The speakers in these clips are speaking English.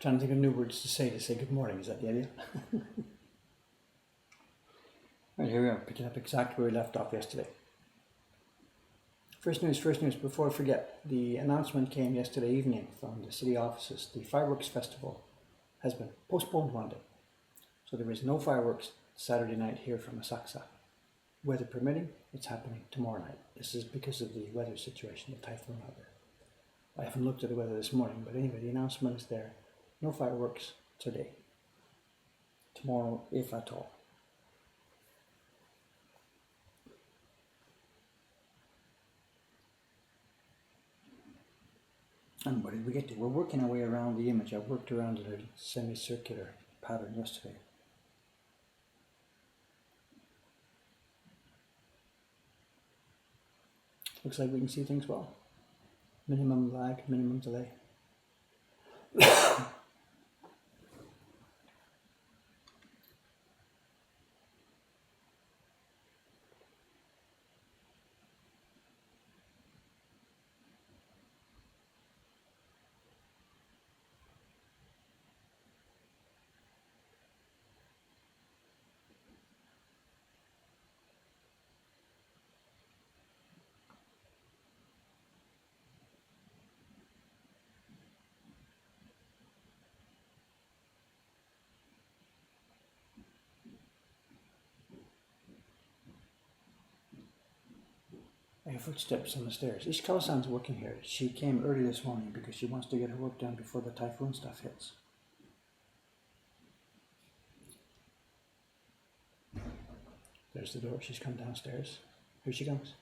Trying to think of new words to say good morning. Is that the idea? Right, here we are, picking up exactly where we left off yesterday. First news, before I forget, the announcement came yesterday evening from the city offices. The fireworks festival has been postponed one day. So there is no fireworks Saturday night here from Asakusa. Weather permitting, it's happening tomorrow night. This is because of the weather situation, the typhoon out there. I haven't looked at the weather this morning, but anyway, the announcement is there. No fireworks today. Tomorrow, if at all. And what did we get to? We're working our way around the image. I worked around in a semicircular pattern yesterday. Looks like we can see things well. Minimum lag, minimum delay. I hear footsteps on the stairs. Ishikawa-san's working here. She came early this morning because she wants to get her work done before the typhoon stuff hits. There's the door. She's come downstairs. Here she comes.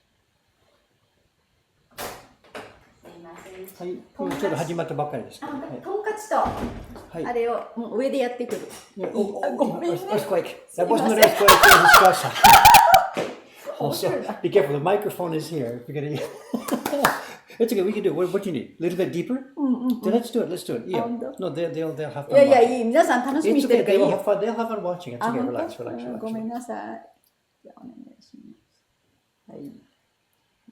はい、ちょっと始まったばっかりです。とんかつとあれを上でやってくる。ごめんね。Earthquake. That wasn't an earthquake. Ishikawa-san. Also, be careful. The microphone is here. We're gonna. It's okay. We can do it. What do you need? A little bit deeper? Then let's do it. Let's do it. Yeah. No, they'll have fun. いやいい。皆さん楽しみにしてるからいいよ。They'll have fun watching. It's okay. Relax. ごめんなさい。じゃあお願いします。はい。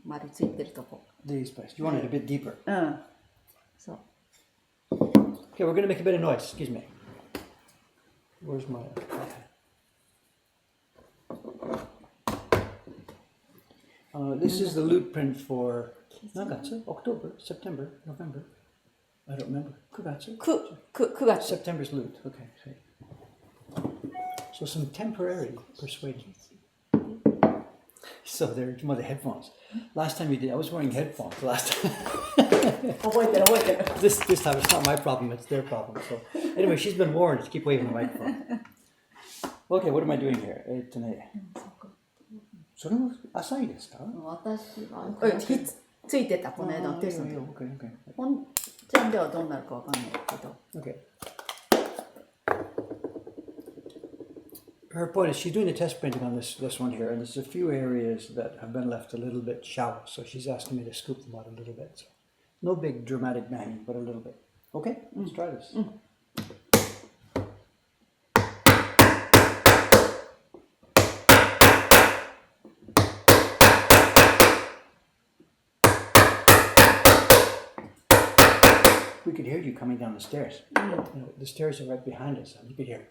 丸ついてるとこ。These places. You want it a bit deeper. そう。Okay, we're gonna make a bit of noise. Excuse me. Where's my? This is the loot print for Nagatsu, October, September, November. I don't remember. Kugatsu? 9月。 September's loot. Okay. So some temporary persuasion. So they're the headphones. Last time you did, I was wearing headphones last time. This time it's not my problem, it's their problem. So anyway, she's been warned to keep away from the microphone. Okay, what am I doing here? それも浅いですか？私はひっついてたこの間のテストで。本ちゃんではどうなるかわかんないけど。Okay. Her point is she's doing the test printing on this one here, and there's a few areas that have been left a little bit shallow, so she's asking me to scoop them out a little bit. So no big dramatic banging, but a little bit. Okay, let's try this. We could hear you coming down the stairs. The stairs are right behind us, and you could hear.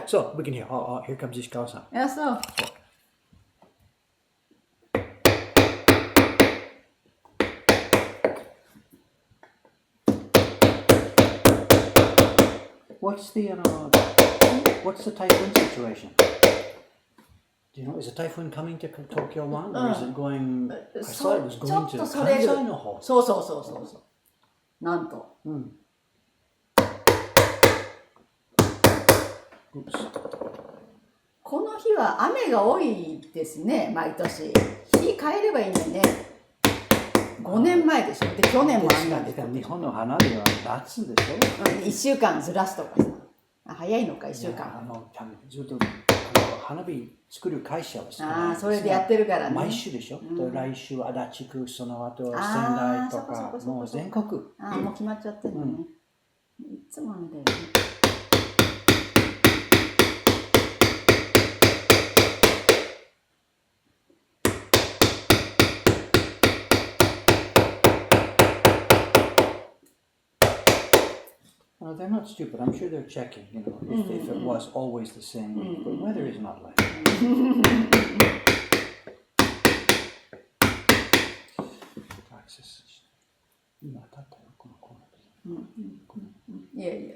So we can hear. Oh, here comes Ishikawa-san. Yeah, so. What's the typhoon situation? Do you know, is a typhoon coming to Tokyo One, or is it going? I thought it was going to Kansai noほう。そう。なんと。この日は雨が多いですね、毎年。日変えればいいのにね。5年前でしょ。で、去年もあんなんで。日本の花火は夏でしょ。1週間ずらすとかさ。早いのか、1週間。ずっと花火作る会社はそれでやってるからね。毎週でしょ。来週足立区、その後仙台とか、もう全国。もう決まっちゃってるのね。いつもあんだよね。No, they're not stupid. I'm sure they're checking, you know, if it was always the same week. But weather is not like that. Taxes. 今当たったよ、このコーナー。いやいや。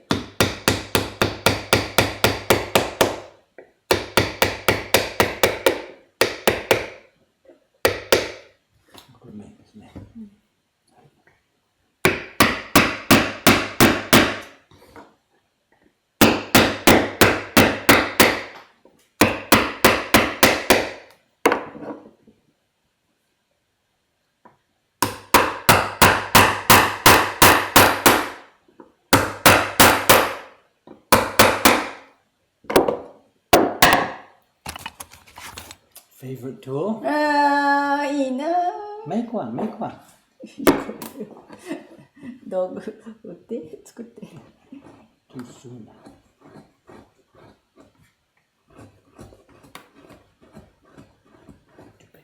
これメインですね。Favorite tool? ああ、いいな。Make one, make one. 道具売って作って。Too soon. Too big.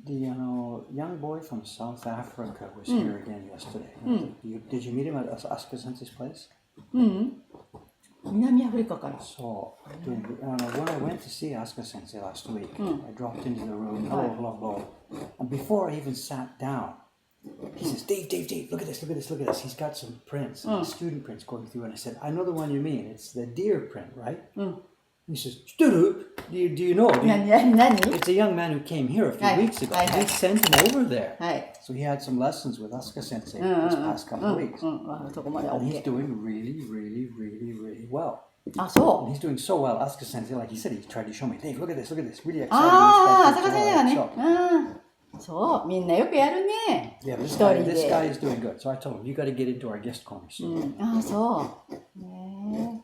The young boy from South Africa was here again yesterday. Did you meet him at Asuka Sensei's place? 南アフリカから。So, when I went to see Asuka Sensei last week, I dropped into the room, hello, hello, hello. And before I even sat down, he says, Dave, look at this, look at this, look at this. He's got some prints, student prints going through. And I said, I know the one you mean. It's the deer print, right? He says, do you know? It's a young man who came here a few weeks ago. I sent him over there. So he had some lessons with Asuka Sensei this past couple of weeks. And he's doing really, really, really, really well. And he's doing so well. Asuka Sensei, like he said, he tried to show me, Dave, look at this, really exciting. ああ、坂先生がね。そう、みんなよくやるね。Yeah, this guy is doing good. So I told him, you got to get into our guest corner soon. ああ、そう。ね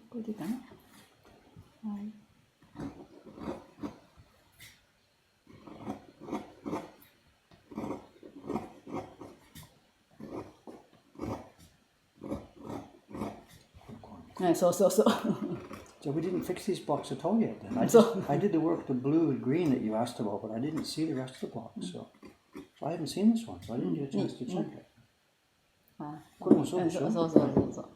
これでいいかな。はい。そうそうそう。So we didn't fix these blocks at all yet then. I did the work, the blue and green that you asked about, but I didn't see the rest of the blocks. So I haven't seen this one, so I didn't get a chance to check it. これもそうでしょ？そうそうそうそう。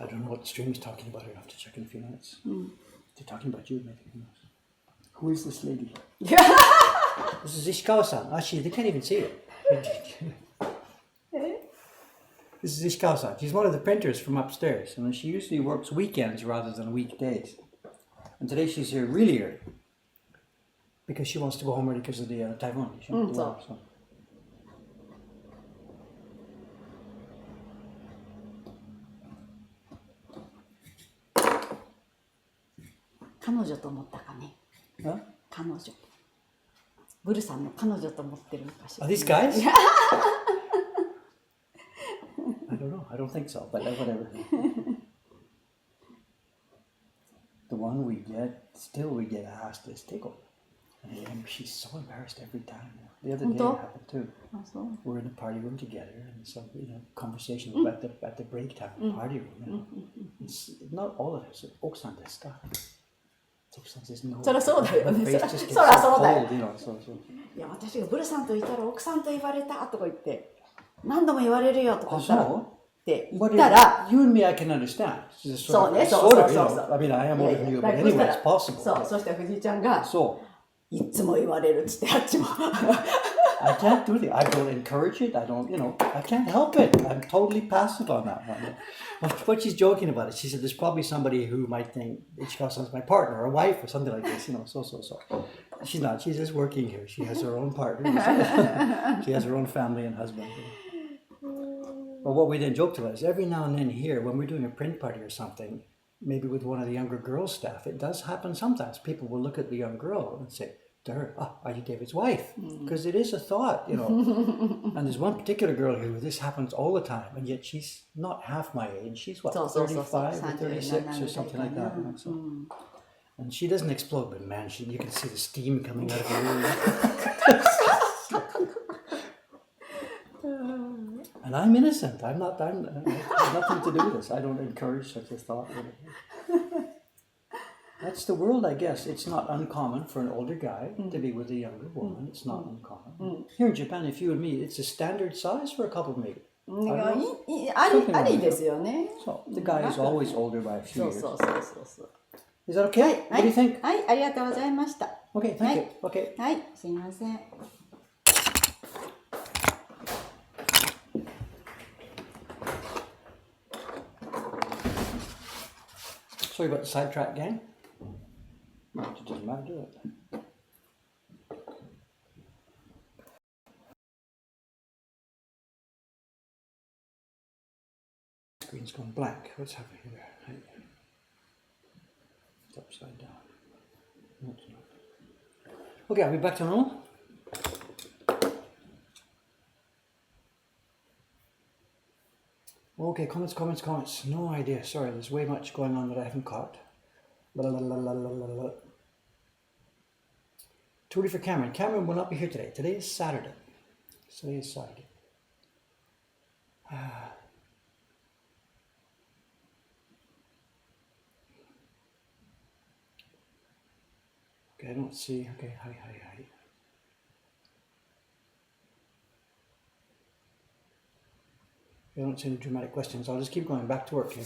I don't know what the stream is talking about. I'll have to check in a few minutes. They're talking about you, maybe. Who knows? Who is this lady? This is Ishikawa-san. Actually, they can't even see it. This is Ishikawa-san. She's one of the printers from upstairs. And she usually works weekends rather than weekdays. And today she's here really early. Because she wants to go home early because of the typhoon. So. 彼女と思ったかね。彼女。ブルさんの彼女と思ってるのかしら。Are these guys? I don't know. I don't think so, but whatever. The one we get asked is Tickle. And she's so embarrassed every time. The other day it happened too. We're in the party room together, and some conversation at the break time, party room. It's not all of it. Oksan desu ka? そりゃそうだよね。そりゃそうだよ。いや、私がブルさんといたら奥さんと言われたとか言って何度も言われるよとか言ったらって言ったら You and me, I can understand. そうね、そう。I mean, I am older than you, but anyway, it's possible. そう、そして藤井ちゃんがそう。いつも言われるっつってあっちも I can't do it. I don't encourage it. I don't, I can't help it. I'm totally passive on that one. But she's joking about it. She said there's probably somebody who might think Ichikawa-san's my partner or a wife or something like this, so. She's not. She's just working here. She has her own partner. She has her own family and husband. But what we then joked about is every now and then here, when we're doing a print party or something, maybe with one of the younger girls' staff, it does happen sometimes. People will look at the young girl and say to her, are you David's wife? Because it is a thought, And there's one particular girl who this happens all the time, and yet she's not half my age. She's what, 35 or 36 or something like that. So. And she doesn't explode, but man, you can see the steam coming out of her ears. And I'm innocent. I have nothing to do with this. I don't encourage such a thought. That's the world, I guess. It's not uncommon for an older guy to be with a younger woman. It's not uncommon. Here in Japan, if you and me, it's a standard size for a couple, maybe. ありですよね。 So the guy is always older by a few years. そう。Is that okay? What do you think? はい、ありがとうございました。 Okay, thank you. Okay. はい、すいません。Sorry about the sidetrack, gang. It doesn't matter, does it? Screen's gone blank. What's happening here? It's upside down. No, it's not. Okay, I'll be back to normal. Okay, comments. No idea. Sorry, there's way much going on that I haven't caught. Too early for Cameron. Cameron will not be here today. Today is Saturday. Okay, I don't see. Okay, hi. I don't see any dramatic questions. I'll just keep going back to work here.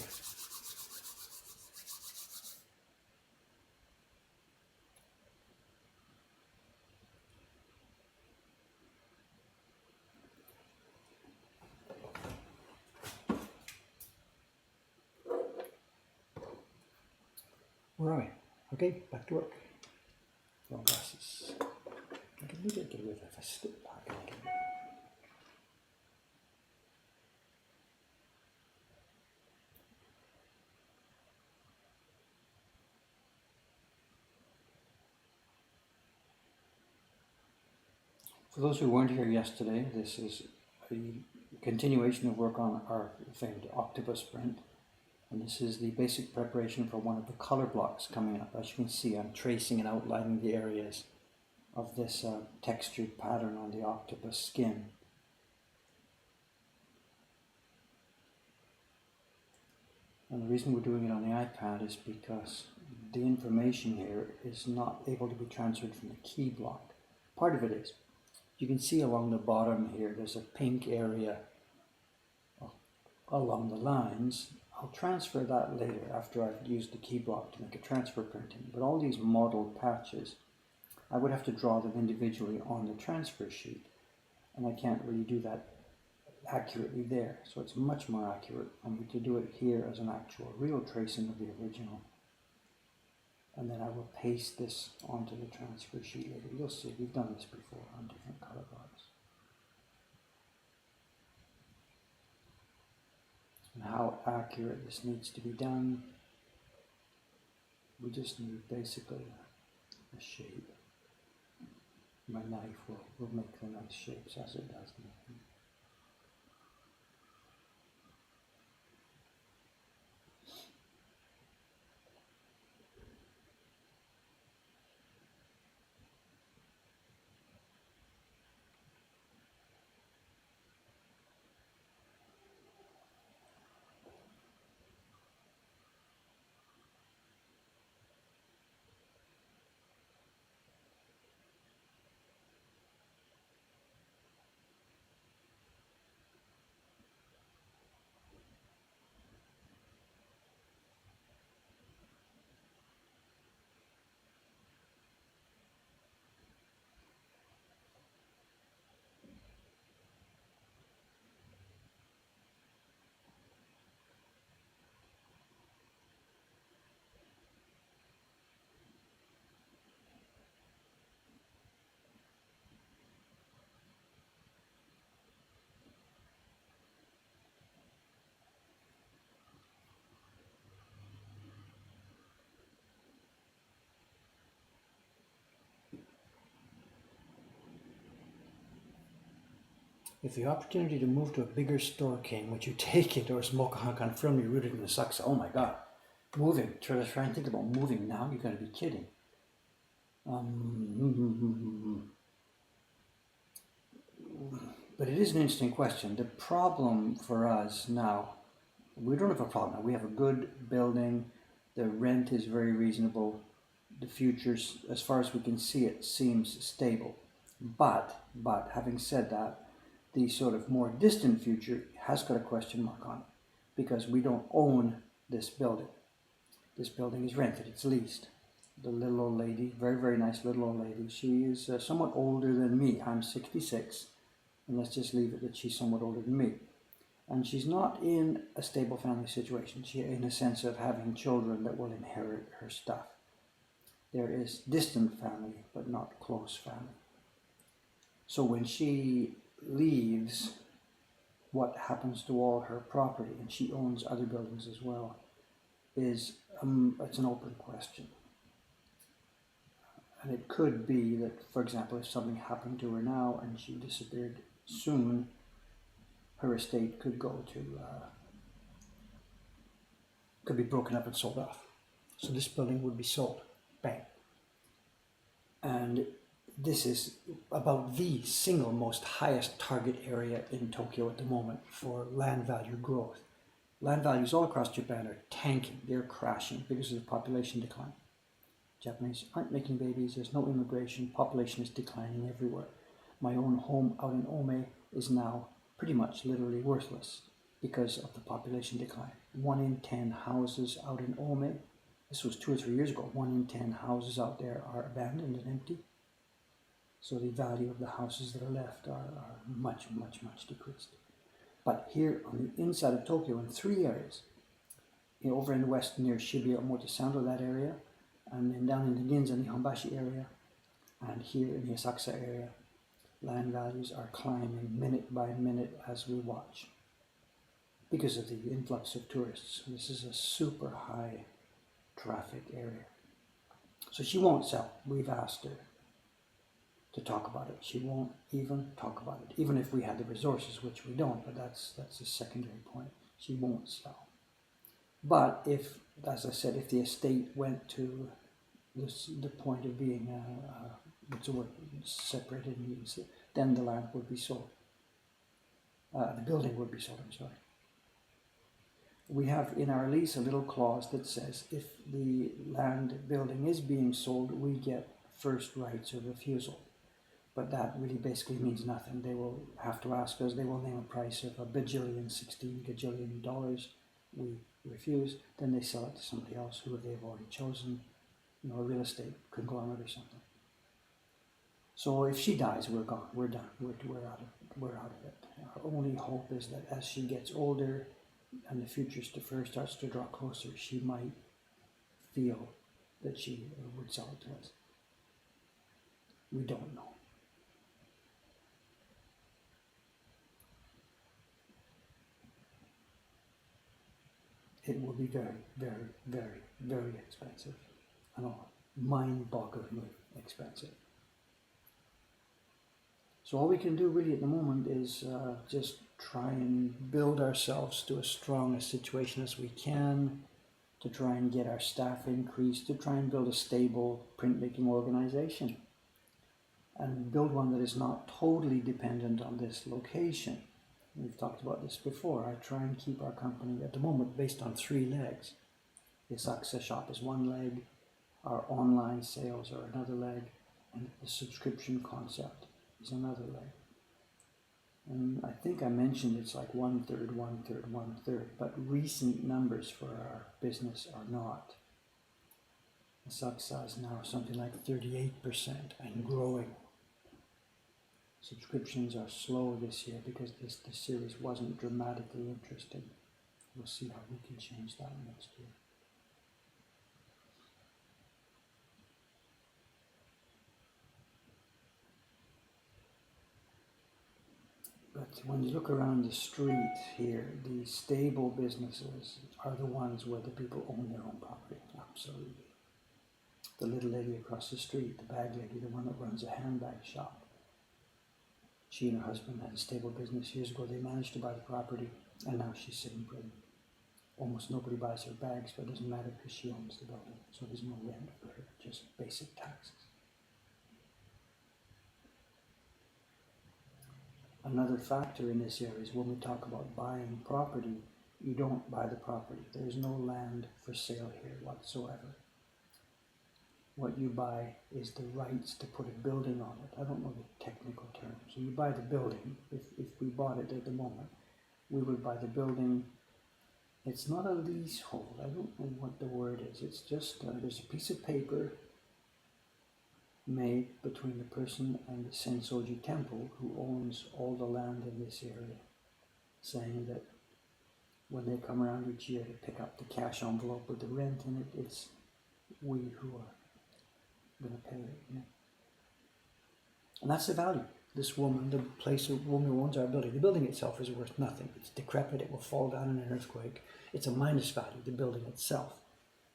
Where are we? Okay, back to work. Wrong glasses. I can maybe get away with it if I step back. For those who weren't here yesterday, this is a continuation of work on our famed octopus print. And this is the basic preparation for one of the color blocks coming up. As you can see, I'm tracing and outlining the areas of this textured pattern on the octopus skin. And the reason we're doing it on the iPad is because the information here is not able to be transferred from the key block. Part of it is. You can see along the bottom here, there's a pink area along the lines. I'll transfer that later after I've used the key block to make a transfer printing. But all these modeled patches, I would have to draw them individually on the transfer sheet. And I can't really do that accurately there. So it's much more accurate for me to do it here as an actual real tracing of the original. And then I will paste this onto the transfer sheet later. You'll see, we've done this before on different color blocks. And how accurate this needs to be done, we just need basically a shape. My knife will make the nice shapes as it does them. If the opportunity to move to a bigger store came, would you take it, or is Mokuhankan firmly rooted in the Saksa? Oh my God, moving. Try to think about moving now. You got to be kidding. But it is an interesting question. The problem for us now, we don't have a problem now. We have a good building. The rent is very reasonable. The future, as far as we can see it, seems stable. But having said that, the sort of more distant future has got a question mark on it, because we don't own this building. This building is rented, it's leased. The little old lady, very, very nice little old lady, she is somewhat older than me. I'm 66, and let's just leave it that she's somewhat older than me. And she's not in a stable family situation, she, in a sense of having children that will inherit her stuff. There is distant family, but not close family. So when she leaves, what happens to all her property, and she owns other buildings as well, is it's an open question. And it could be that, for example, if something happened to her now and she disappeared soon, her estate could go to, could be broken up and sold off. So this building would be sold, bang. And this is about the single most highest target area in Tokyo at the moment for land value growth. Land values all across Japan are tanking, they're crashing because of the population decline. Japanese aren't making babies, there's no immigration, population is declining everywhere. My own home out in Ome is now pretty much literally worthless because of the population decline. 1 in 10 houses out in Ome, this was 2 or 3 years ago, 1 in 10 houses out there are abandoned and empty. So the value of the houses that are left are much, much, much decreased. But here on the inside of Tokyo, in 3 areas, over in the west near Shibuya, Omotesando, that area, and then down in the Ginza and the Nihonbashi area, and here in the Asakusa area, land values are climbing minute by minute as we watch because of the influx of tourists. This is a super high traffic area. So she won't sell. We've asked her to talk about it. She won't even talk about it, even if we had the resources, which we don't, but that's a secondary point. She won't sell. But if, as I said, if the estate went to the point of being what's the word, separated, then the land would be sold. The building would be sold, I'm sorry. We have in our lease a little clause that says if the land building is being sold, we get first rights of refusal. But that really basically means nothing. They will have to ask us, they will name a price of $16 gajillion. We refuse, then they sell it to somebody else who they've already chosen, a real estate conglomerate or something. So if she dies, we're gone, we're done, we're out of it. Our only hope is that as she gets older and the future's defer starts to draw closer, she might feel that she would sell it to us. We don't know. It will be very, very, very, very expensive. I know, mind-bogglingly expensive. So all we can do really at the moment is just try and build ourselves to as strong a situation as we can, to try and get our staff increased, to try and build a stable printmaking organization, and build one that is not totally dependent on this location. We've talked about this before. I try and keep our company at the moment based on 3 legs. The Asakusa shop is one leg, our online sales are another leg, and the subscription concept is another leg. And I think I mentioned it's like 1/3, 1/3, 1/3, but recent numbers for our business are not. Asakusa is now something like 38% and growing. Subscriptions are slow this year because this series wasn't dramatically interesting. We'll see how we can change that next year. But when you look around the street here, the stable businesses are the ones where the people own their own property, absolutely. The little lady across the street, the bag lady, the one that runs a handbag shop, She and her husband had a stable business years ago. They managed to buy the property, and now she's sitting pretty. Almost nobody buys her bags, but it doesn't matter because she owns the building, so there's no rent for her, just basic taxes. Another factor in this area is when we talk about buying property, you don't buy the property. There's no land for sale here whatsoever. What you buy is the rights to put a building on it. I don't know the technical terms. So you buy the building. If we bought it at the moment, we would buy the building. It's not a leasehold. I don't know what the word is. It's just there's a piece of paper made between the person and the Sensoji temple, who owns all the land in this area, saying that when they come around each year to pick up the cash envelope with the rent in it, it's we who are going to pay it. You know? And that's the value. This woman, the woman who owns our building, the building itself is worth nothing. It's decrepit, it will fall down in an earthquake. It's a minus value, the building itself.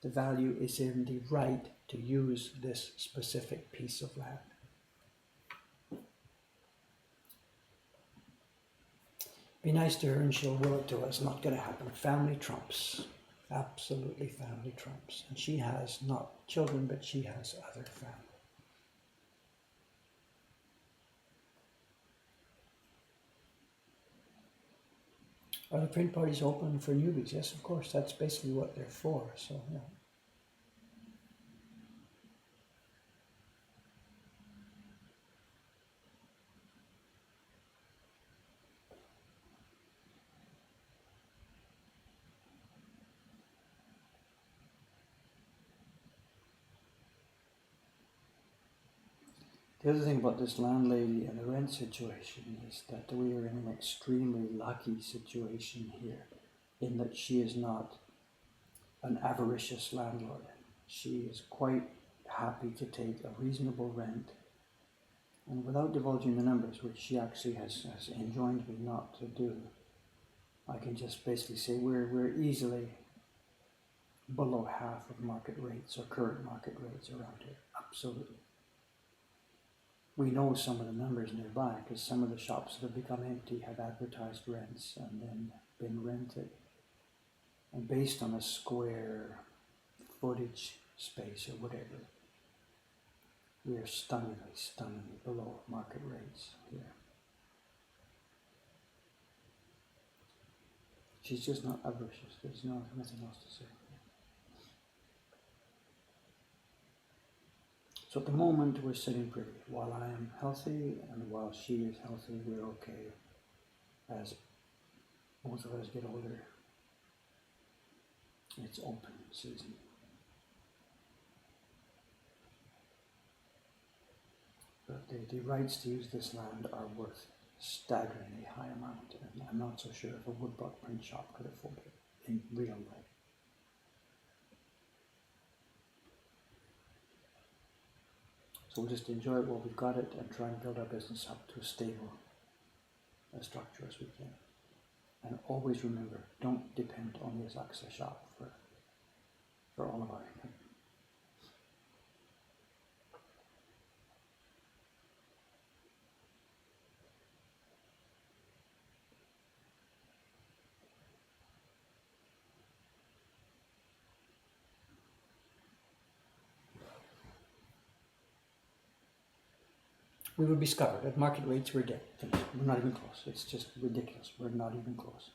The value is in the right to use this specific piece of land. Be nice to her and she'll will it to us. Not going to happen. Family trumps. Absolutely family trumps. And she has not children, but she has other family. Are the print parties open for newbies? Yes, of course. That's basically what they're for. So, yeah. The other thing about this landlady and the rent situation is that we are in an extremely lucky situation here, in that she is not an avaricious landlord. She is quite happy to take a reasonable rent, and without divulging the numbers, which she actually has enjoined me not to do, I can just basically say we're easily below half of market rates or current market rates around here. Absolutely. We know some of the numbers nearby because some of the shops that have become empty have advertised rents and then been rented. And based on a square footage space or whatever, we are stunningly below market rates here. She's just not avaricious. There's nothing else to say. So at the moment we're sitting pretty. While I am healthy and while she is healthy, we're okay. As both of us get older, it's open season. But the rights to use this land are worth a staggeringly high amount, and I'm not so sure if a woodblock print shop could afford it in real life. So we'll just enjoy it while we've got it and try and build our business up to as stable a structure as we can. And always remember, don't depend on the Asakusa shop for all of our income. We would be scuppered. At market rates, we're dead. We're not even close. It's just ridiculous. We're not even close.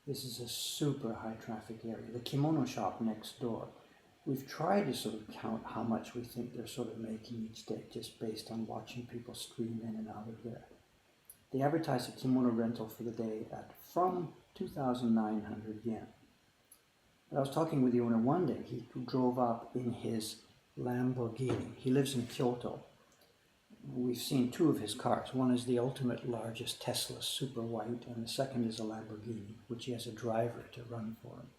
This is a super high traffic area. The kimono shop next door, we've tried to sort of count how much we think they're sort of making each day just based on watching people stream in and out of there. They advertise a kimono rental for the day at from 2,900 yen. I was talking with the owner one day. He drove up in his Lamborghini. He lives in Kyoto. We've seen two of his cars. One is the ultimate largest Tesla, super white, and the second is a Lamborghini, which he has a driver to run for him.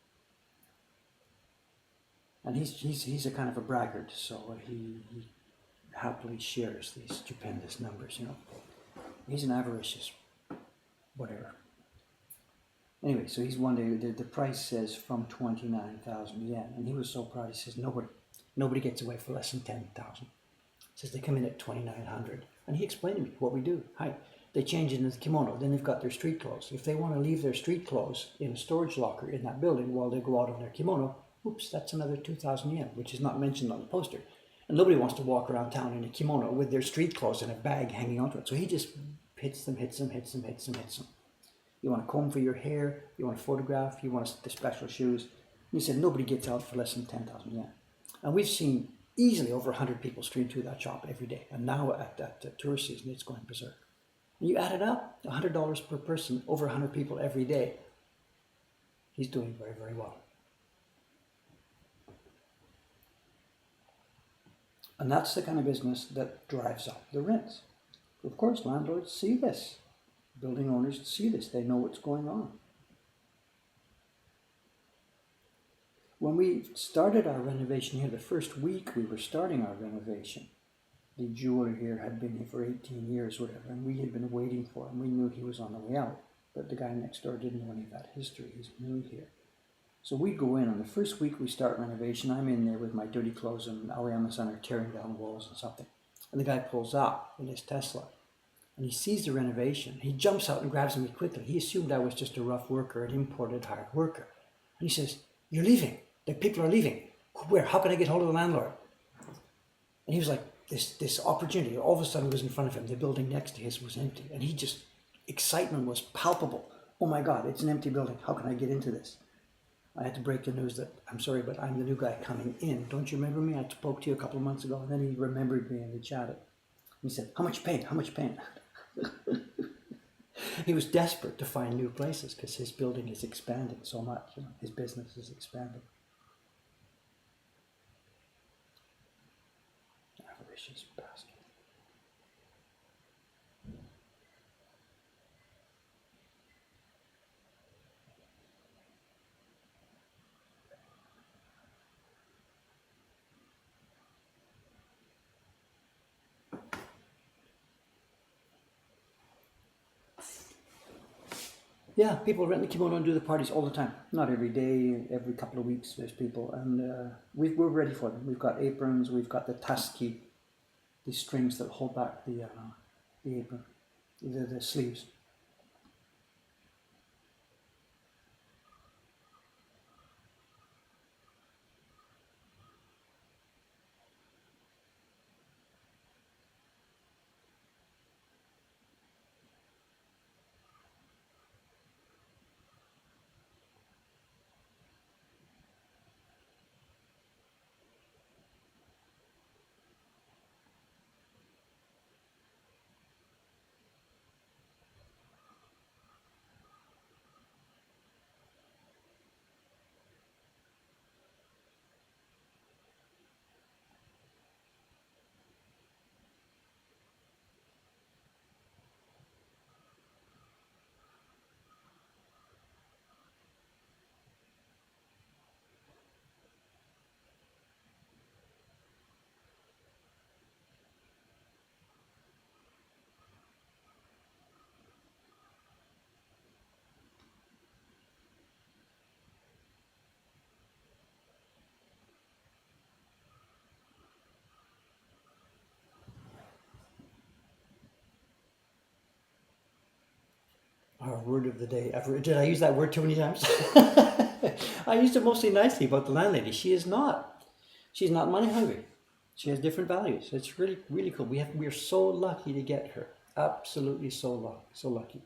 And he's a kind of a braggart, so he happily shares these stupendous numbers, you know. He's an avaricious whatever. Anyway, so he's one day, the price says from 29,000 yen, and he was so proud. He says, nobody gets away for less than 10,000. Says they come in at 2,900. And he explained to me what we do. Hi. They change into the kimono, then they've got their street clothes. If they want to leave their street clothes in a storage locker in that building while they go out on their kimono, oops, that's another 2,000 yen, which is not mentioned on the poster. And nobody wants to walk around town in a kimono with their street clothes in a bag hanging onto it. So he just hits them. You want a comb for your hair, you want a photograph, you want the special shoes. And he said nobody gets out for less than 10,000 yen. And we've seen easily over 100 people stream through that shop every day. And now at tourist season, it's going berserk. And you add it up, $100 per person, over 100 people every day. He's doing very, very well. And that's the kind of business that drives up the rents. Of course, landlords see this. Building owners see this. They know what's going on. When we started our renovation here, the first week we were starting our renovation, the jeweler here had been here for 18 years, whatever, and we had been waiting for him. We knew he was on the way out, but the guy next door didn't know any of that history. He's new here. So we go in on the first week we start renovation. I'm in there with my dirty clothes and Aoyama-san are tearing down walls and something. And the guy pulls up in his Tesla and he sees the renovation. He jumps out and grabs me quickly. He assumed I was just a rough worker, an imported hired worker. And he says, "You're leaving. The people are leaving. Where? How can I get hold of the landlord?" And he was like, this opportunity all of a sudden was in front of him. The building next to his was empty. And excitement was palpable. Oh my God, it's an empty building. How can I get into this? I had to break the news that, I'm sorry, but I'm the new guy coming in. Don't you remember me? I spoke to you a couple of months ago. And then he remembered me and we chatted. He said, how much paint? How much paint? He was desperate to find new places because his building is expanding so much. You know, his business is expanding. Avaricious bastard. Yeah, people rent the kimono and do the parties all the time. Not every day, every couple of weeks there's people. And we're ready for them. We've got aprons, we've got the taski, these strings that hold back the apron, the sleeves. Our word of the day ever. Did I use that word too many times? I used it mostly nicely about the landlady. She's not money hungry. She has different values. It's really, really cool. We're so lucky to get her. Absolutely so lucky.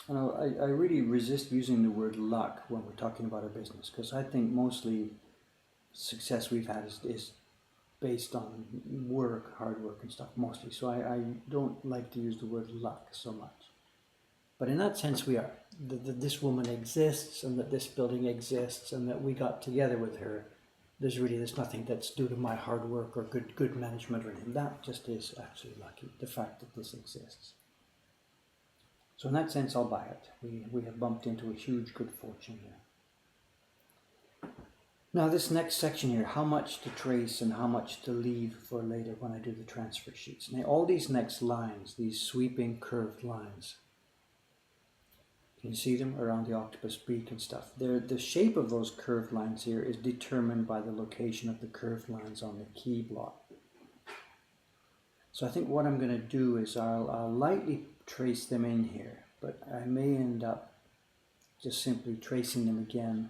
You know, I really resist using the word luck when we're talking about our business because I think mostly success we've had is based on work, hard work and stuff mostly. So I don't like to use the word luck so much. But in that sense we are. This woman exists and that this building exists and that we got together with her. There's nothing that's due to my hard work or good management or anything. That just is actually lucky, the fact that this exists. So in that sense I'll buy it. We have bumped into a huge good fortune here. Now this next section here, how much to trace and how much to leave for later when I do the transfer sheets. Now all these next lines, these sweeping curved lines, Can you see them around the octopus beak and stuff? The shape of those curved lines here is determined by the location of the curved lines on the key block. So I think what I'm going to do is I'll lightly trace them in here, but I may end up just simply tracing them again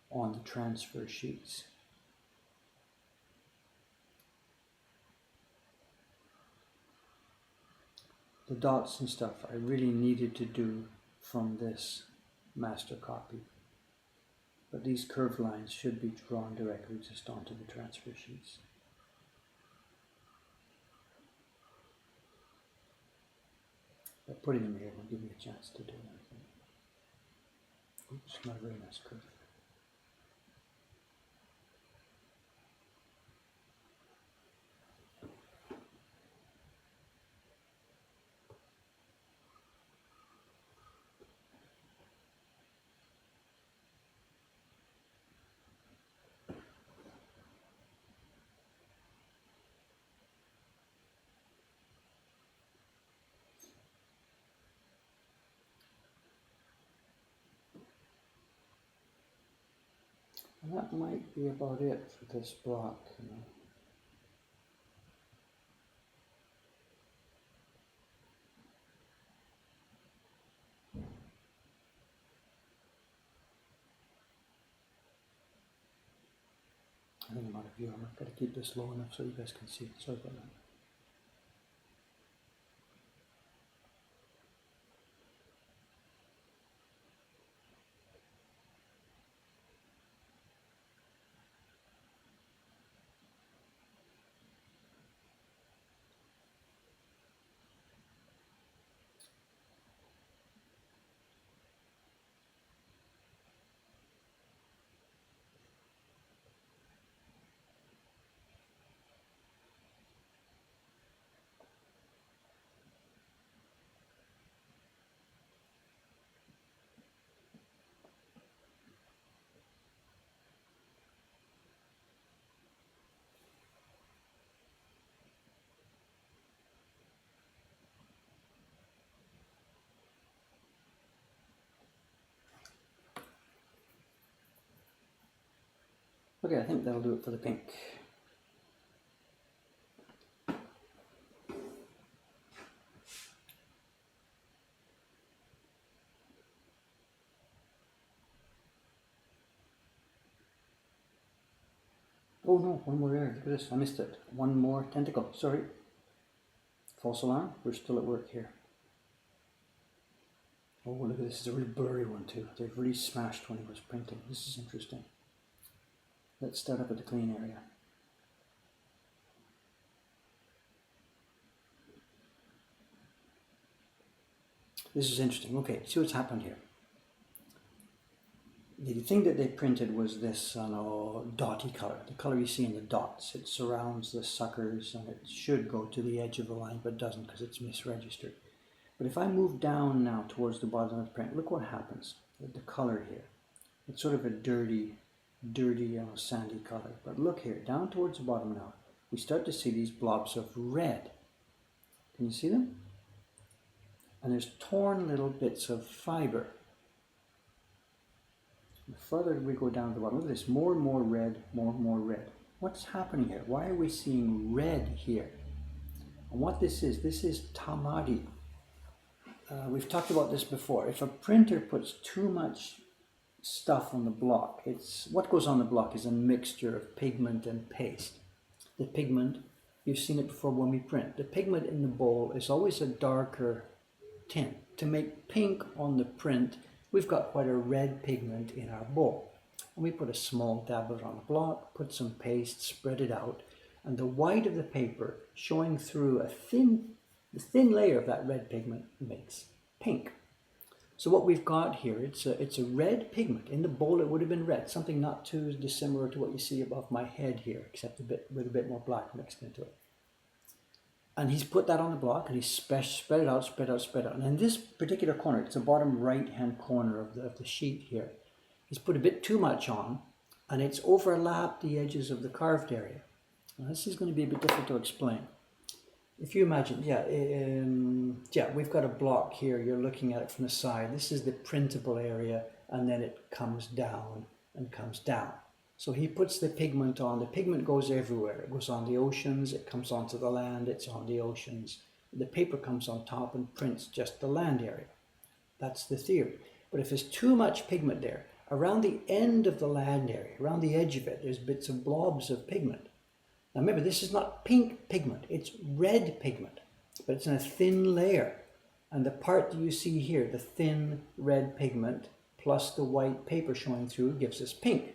on the transfer sheets. The dots and stuff I really needed to do from this master copy. But these curved lines should be drawn directly just onto the transfer sheets. But putting them here will give me a chance to do anything. Oops, not a very nice curve. And that might be about it for this block, you know. I think I'm out of view. I'm going to keep this low enough so you guys can see. Sorry about that. Okay, I think that'll do it for the pink. Oh no, one more there. Look at this, I missed it. One more tentacle, sorry. False alarm, we're still at work here. Oh, look at this, it's a really blurry one too. They've really smashed when he was printing. This is interesting. Let's start up at the clean area. This is interesting. Okay, see what's happened here. The thing that they printed was this dotty color, the color you see in the dots. It surrounds the suckers and it should go to the edge of the line, but doesn't because it's misregistered. But if I move down now towards the bottom of the print, look what happens with the color here. It's sort of a dirty, sandy color. But look here, down towards the bottom now, we start to see these blobs of red. Can you see them? And there's torn little bits of fiber. The further we go down to the bottom, look at this, more and more red, more and more red. What's happening here? Why are we seeing red here? And what this is tamari. We've talked about this before. If a printer puts too much stuff on the block, what goes on the block is a mixture of pigment and paste. The pigment, you've seen it before when we print. The pigment in the bowl is always a darker tint. To make pink on the print, we've got quite a red pigment in our bowl. And we put a small dab of it on the block, put some paste, spread it out, and the white of the paper showing through the thin layer of that red pigment makes pink. So what we've got here, it's a red pigment. In the bowl it would have been red, something not too dissimilar to what you see above my head here, except with a bit more black mixed into it. And he's put that on the block and he's spread it out, spread out, spread out. And in this particular corner, it's the bottom right-hand corner of the sheet here, he's put a bit too much on and it's overlapped the edges of the carved area. Now this is going to be a bit difficult to explain. if you imagine, we've got a block here. You're looking at it from the side. This is the printable area, and then it comes down and comes down. So he puts the pigment on. The pigment goes everywhere. It goes on the oceans. It comes onto the land. It's on the oceans. The paper comes on top and prints just the land area. That's the theory. But if there's too much pigment there, around the end of the land area, around the edge of it, there's bits of blobs of pigment. Now remember, this is not pink pigment, it's red pigment, but it's in a thin layer. And the part that you see here, the thin red pigment plus the white paper showing through, gives us pink.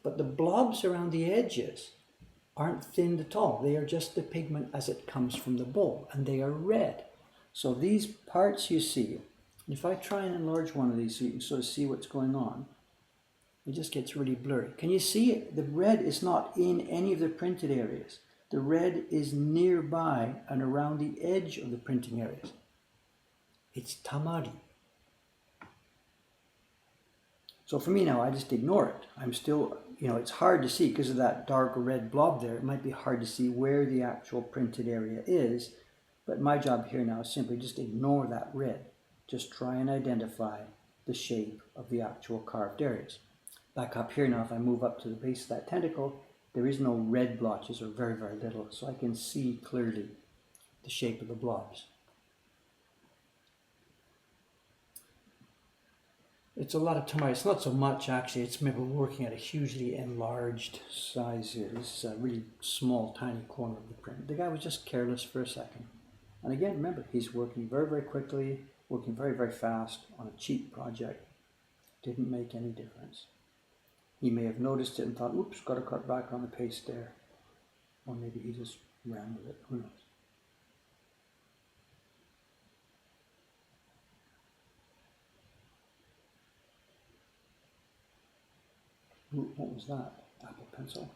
But the blobs around the edges aren't thinned at all. They are just the pigment as it comes from the bowl, and they are red. So these parts you see, if I try and enlarge one of these so you can sort of see what's going on, it just gets really blurry. Can you see it? The red is not in any of the printed areas. The red is nearby and around the edge of the printing areas. It's tamari. So for me now, I just ignore it. I'm still, it's hard to see because of that dark red blob there. It might be hard to see where the actual printed area is, but my job here now is simply just ignore that red. Just try and identify the shape of the actual carved areas. Back up here now, if I move up to the base of that tentacle, there is no red blotches, or very, very little, so I can see clearly the shape of the blobs. It's a lot of tamari. It's not so much actually, it's maybe working at a hugely enlarged size here. This is a really small, tiny corner of the print. The guy was just careless for a second. And again, remember, he's working very, very quickly, working very, very fast on a cheap project. Didn't make any difference. He may have noticed it and thought, oops, got to cut back on the pace there. Or maybe he just ran with it, who knows. Ooh, what was that? Apple pencil?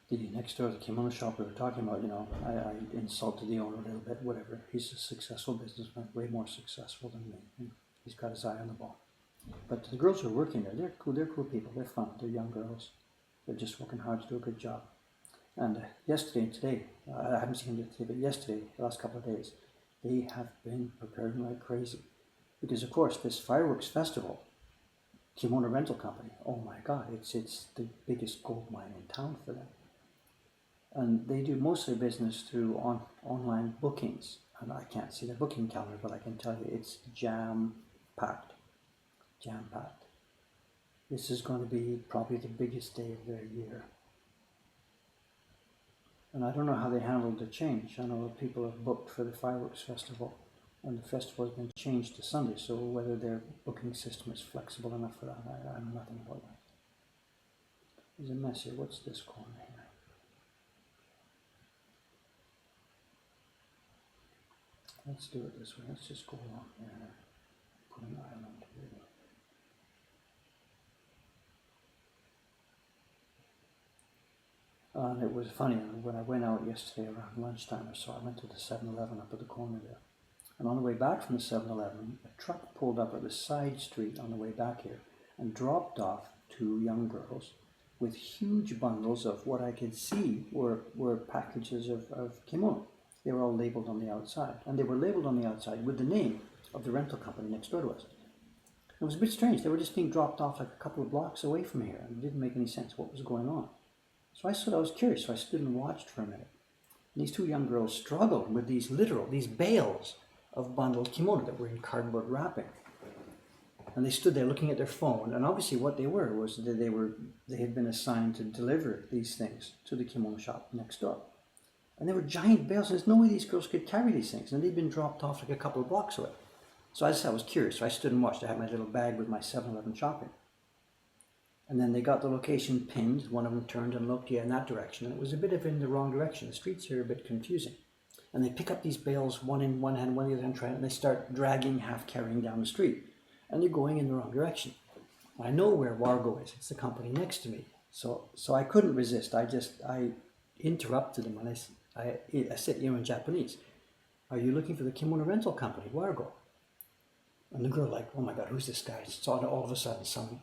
The next door, the kimono shop we were talking about, I insulted the owner a little bit, whatever. He's a successful businessman, way more successful than me. He's got his eye on the ball. But the girls who are working there, they're cool people, they're fun, they're young girls. They're just working hard to do a good job. And yesterday and today, I haven't seen them today, but yesterday, the last couple of days, they have been preparing like crazy. Because of course, this fireworks festival, Kimono Rental Company, oh my God, it's the biggest gold mine in town for them. And they do most of their business through online bookings. And I can't see their booking calendar, but I can tell you it's jam-packed. Jam-packed. This is going to be probably the biggest day of their year. And I don't know how they handled the change. I know people have booked for the fireworks festival, and the festival has been changed to Sunday, so whether their booking system is flexible enough for that, I know nothing about that. There's a mess here. What's this corner here? Let's do it this way. Let's just go along here and put an island here. And it was funny, when I went out yesterday around lunchtime or so, I went to the 7-Eleven up at the corner there. And on the way back from the 7-Eleven, a truck pulled up at the side street on the way back here and dropped off two young girls with huge bundles of what I could see were packages of kimono. They were all labeled on the outside. And they were labeled on the outside with the name of the rental company next door to us. It was a bit strange. They were just being dropped off like a couple of blocks away from here, and it didn't make any sense what was going on. So I was curious, so I stood and watched for a minute. And these two young girls struggled with these bales of bundled kimono that were in cardboard wrapping. And they stood there looking at their phone, and obviously what they were was that they had been assigned to deliver these things to the kimono shop next door. And they were giant bales, and there's no way these girls could carry these things, and they'd been dropped off like a couple of blocks away. So I was curious, so I stood and watched. I had my little bag with my 7-Eleven shopping. And then they got the location pinned. One of them turned and looked, in that direction, and it was a bit of in the wrong direction. The streets here are a bit confusing. And they pick up these bales, one in one hand, one in the other hand, and they start dragging, half carrying down the street. And they're going in the wrong direction. I know where Wargo is. It's the company next to me. So I couldn't resist. I interrupted them, and I said, in Japanese, "Are you looking for the kimono rental company, Wargo?" And the girl like, "Oh my God, who's this guy?" So all of a sudden, some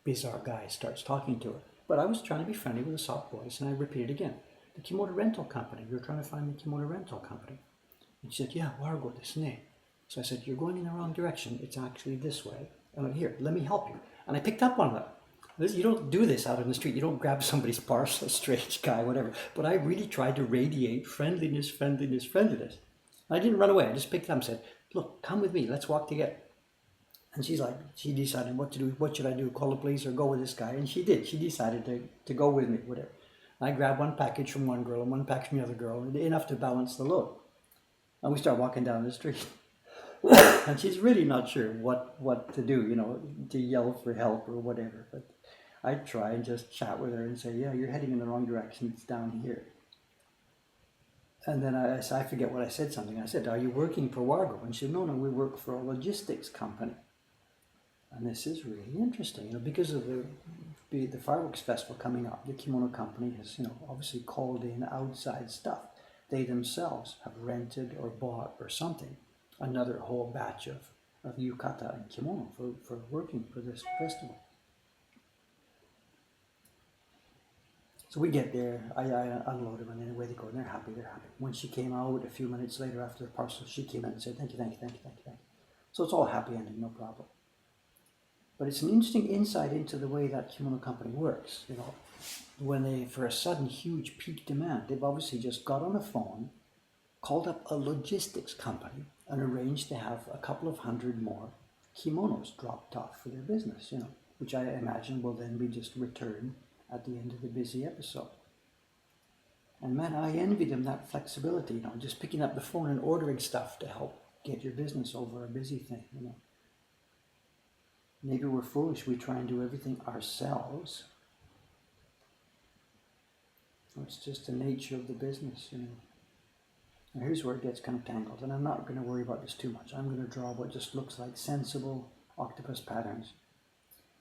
bizarre guy starts talking to her. But I was trying to be friendly with a soft voice, and I repeated again, "The kimono rental company. You're trying to find the kimono rental company." And she said, "Yeah, Wargo desu ne." So I said, "You're going in the wrong direction. It's actually this way." And I went, "Here, let me help you." And I picked up on that. You don't do this out in the street. You don't grab somebody's parcel, strange guy, whatever. But I really tried to radiate friendliness. I didn't run away. I just picked it up and said, "Look, come with me. Let's walk together." And she decided what to do. What should I do? Call the police or go with this guy? And she did. She decided to go with me, whatever. I grabbed one package from one girl and one package from the other girl, enough to balance the load. And we start walking down the street. And she's really not sure what to do, to yell for help or whatever. But I try and just chat with her and say, "Yeah, you're heading in the wrong direction. It's down here." And then I forget what I said something. I said, "Are you working for Wargo?" And she said, "No, we work for a logistics company." And this is really interesting, because of the fireworks festival coming up. The kimono company has, obviously called in outside stuff. They themselves have rented or bought or something another whole batch of yukata and kimono for working for this festival. So we get there, I unload them, and then away they go, and they're happy. When she came out a few minutes later after the parcel, she came in and said, thank you. So it's all happy ending, no problem. But it's an interesting insight into the way that kimono company works. When they, for a sudden huge peak demand, they've obviously just got on the phone, called up a logistics company, and arranged to have a couple of hundred more kimonos dropped off for their business, which I imagine will then be just returned at the end of the busy episode. And man, I envy them that flexibility, just picking up the phone and ordering stuff to help get your business over a busy thing, Maybe we're foolish, we try and do everything ourselves. It's just the nature of the business, Now here's where it gets kind of tangled, and I'm not going to worry about this too much. I'm going to draw what just looks like sensible octopus patterns.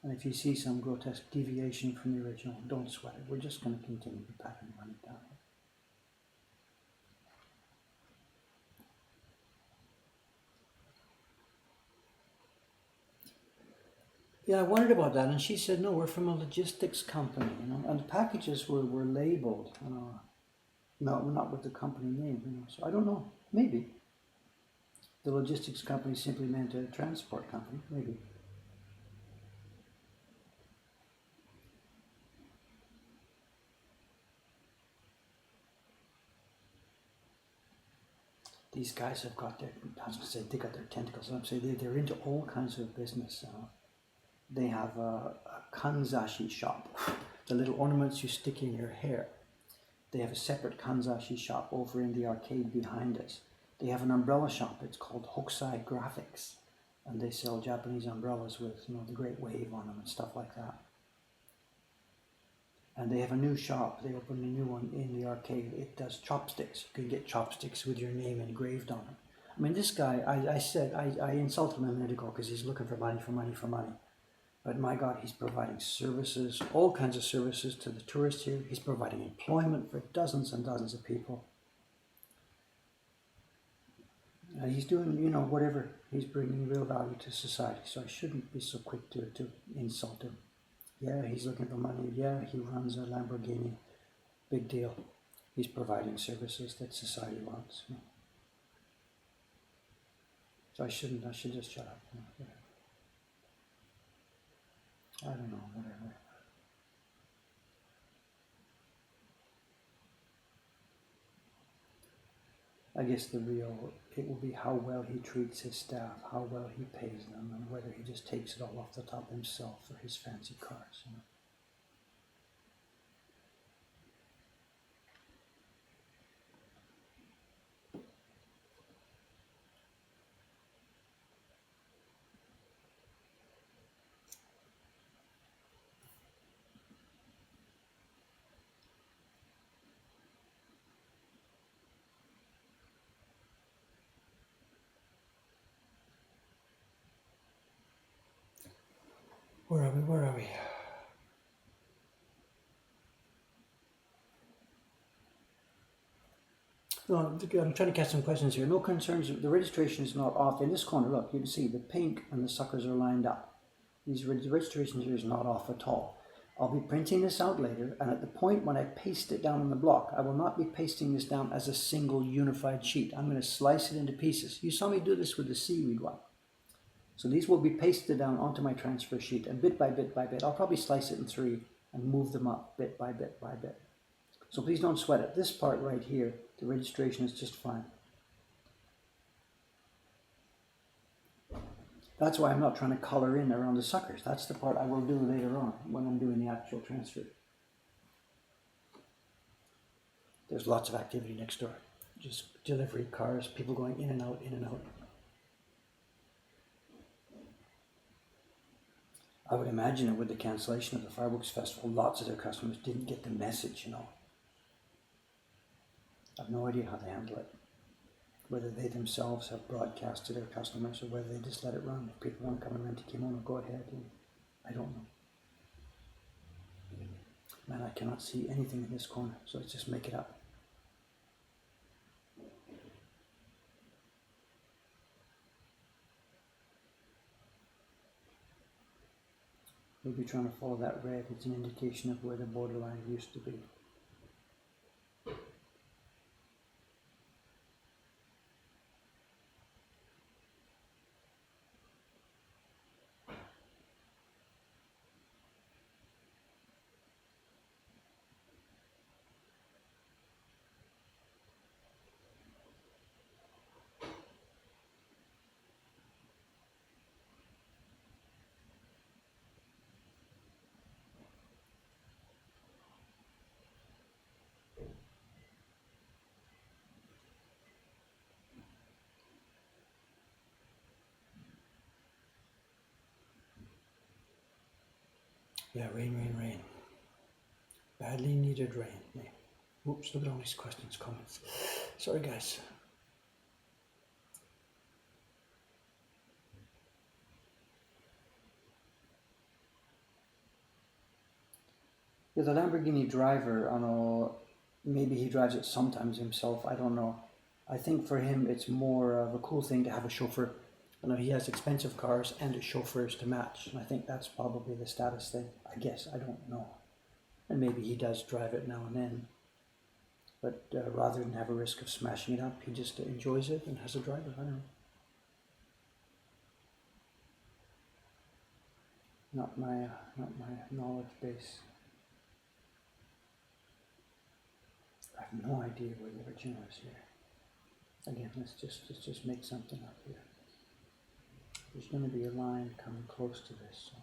And if you see some grotesque deviation from the original, don't sweat it. We're just going to continue the pattern running down. Yeah, I wondered about that, and she said, no, we're from a logistics company, and the packages were labeled, not with the company name, so I don't know, maybe. The logistics company simply meant a transport company, maybe. These guys have got they got their tentacles. I'm saying they're into all kinds of business. They have a kanzashi shop, the little ornaments you stick in your hair. They have a separate kanzashi shop over in the arcade behind us. They have an umbrella shop. It's called Hokusai Graphics, and they sell Japanese umbrellas with the Great Wave on them and stuff like that. And they have a new shop. They opened a new one in the arcade. It does chopsticks. You can get chopsticks with your name engraved on them. I mean, this guy, I insulted him a minute ago because he's looking for money. But my God, he's providing services, all kinds of services to the tourists here. He's providing employment for dozens and dozens of people. He's doing, whatever. He's bringing real value to society. So I shouldn't be so quick to insult him. Yeah, he's looking for money. Yeah, he runs a Lamborghini. Big deal. He's providing services that society wants. So I should just shut up. I don't know, whatever. I guess it will be how well he treats his staff, how well he pays them, and whether he just takes it all off the top himself for his fancy cars. You know? Where are we? Where are we? No, I'm trying to catch some questions here. No concerns. The registration is not off. In this corner, look, you can see the pink and the suckers are lined up. The registration here is not off at all. I'll be printing this out later, and at the point when I paste it down on the block, I will not be pasting this down as a single unified sheet. I'm going to slice it into pieces. You saw me do this with the seaweed one. So these will be pasted down onto my transfer sheet, and bit by bit by bit, I'll probably slice it in 3 and move them up bit by bit by bit. So please don't sweat it. This part right here, the registration is just fine. That's why I'm not trying to color in around the suckers. That's the part I will do later on when I'm doing the actual transfer. There's lots of activity next door. Just delivery cars, people going in and out, in and out. I would imagine that with the cancellation of the Fireworks Festival, lots of their customers didn't get the message, you know. I have no idea how they handle it. Whether they themselves have broadcast to their customers or whether they just let it run. If people want to come and rent a kimono, go ahead. I don't know. Man, I cannot see anything in this corner, so let's just make it up. Maybe trying to follow that red. It's an indication of where the borderline used to be. Yeah, rain, rain, rain. Badly needed rain. Yeah. Oops, look at all these questions, comments. Sorry, guys. Yeah, the Lamborghini driver, I know, maybe he drives it sometimes himself, I don't know. I think for him it's more of a cool thing to have a chauffeur. I know he has expensive cars and chauffeurs to match, and I think that's probably the status thing. I guess, I don't know. And maybe he does drive it now and then. But rather than have a risk of smashing it up, he just enjoys it and has a driver, I don't know. Not my knowledge base. I have no idea where the original is here. Again, let's just make something up here. There's going to be a line coming close to this. So.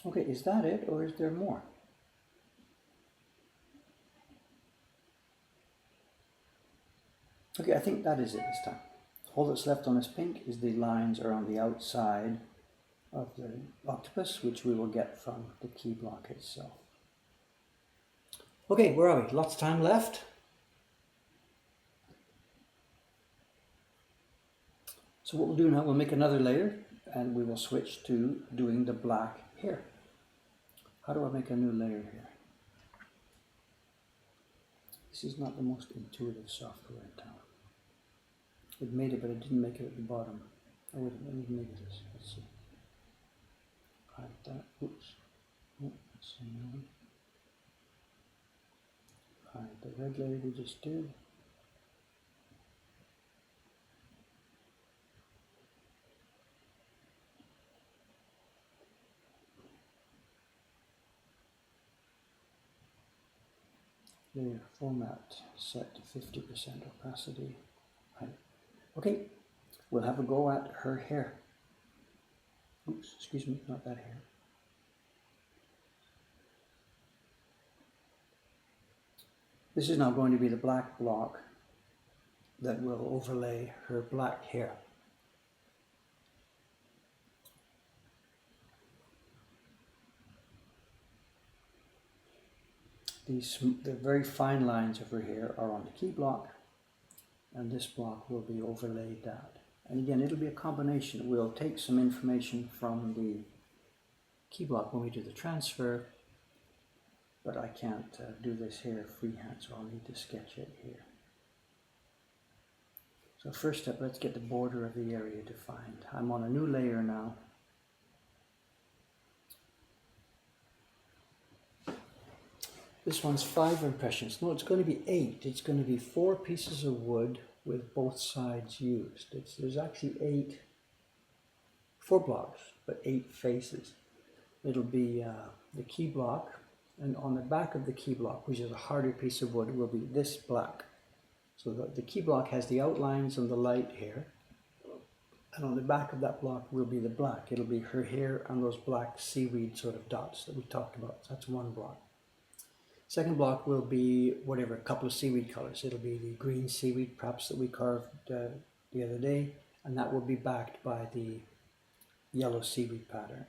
Okay, is that it or is there more? Okay, I think that is it this time. All that's left on this pink is the lines around the outside of the octopus, which we will get from the key block itself. Okay, where are we? Lots of time left. So what we'll do now, we'll make another layer and we will switch to doing the black here. How do I make a new layer here? This is not the most intuitive software in town. It made it, but it didn't make it at the bottom. Oh, wait a minute, maybe it is. Let's see. Hide that. Oops. Oh, that's a new one. Hide the red layer we just did. Layer format set to 50% opacity. Hide. Okay, we'll have a go at her hair. Oops, excuse me, not that hair. This is now going to be the black block that will overlay her black hair. The very fine lines of her hair are on the key block, and this block will be overlaid out. And again, it'll be a combination. We'll take some information from the key block when we do the transfer, but I can't do this here freehand, so I'll need to sketch it here. So first step, let's get the border of the area defined. I'm on a new layer now. This one's 5 impressions. No, it's going to be 8. It's going to be 4 pieces of wood with both sides used. There's actually 4 blocks, but 8 faces. It'll be the key block, and on the back of the key block, which is a harder piece of wood, will be this black. So the key block has the outlines and the light here, and on the back of that block will be the black. It'll be her hair and those black seaweed sort of dots that we talked about. That's one block. Second block will be whatever, a couple of seaweed colors. It'll be the green seaweed perhaps that we carved the other day, and that will be backed by the yellow seaweed pattern.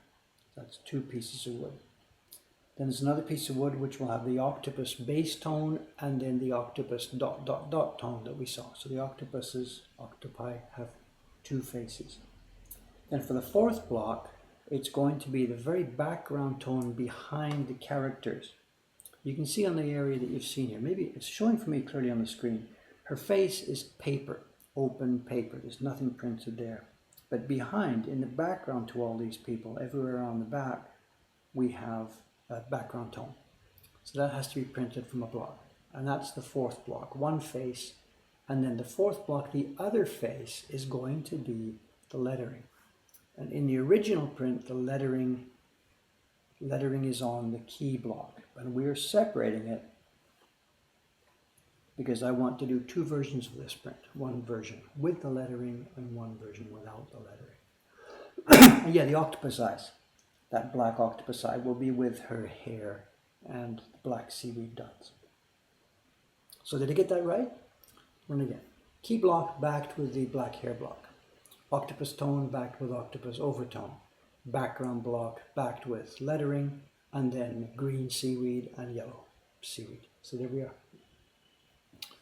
That's 2 pieces of wood. Then there's another piece of wood which will have the octopus base tone and then the octopus dot dot dot tone that we saw. So the octopi have 2 faces. Then for the 4th block, it's going to be the very background tone behind the characters. You can see on the area that you've seen here, maybe it's showing for me clearly on the screen, her face is paper, open paper, there's nothing printed there. But behind, in the background to all these people, everywhere on the back, we have a background tone. So that has to be printed from a block. And that's the 4th block, 1 face. And then the 4th block, the other face, is going to be the lettering. And in the original print, the lettering is on the key block. And we're separating it because I want to do 2 versions of this print. 1 version with the lettering and 1 version without the lettering. And yeah, the octopus eyes, that black octopus eye will be with her hair and black seaweed dots. So did I get that right? Run again. Key block backed with the black hair block. Octopus tone backed with octopus overtone. Background block backed with lettering, and then green seaweed and yellow seaweed. So there we are.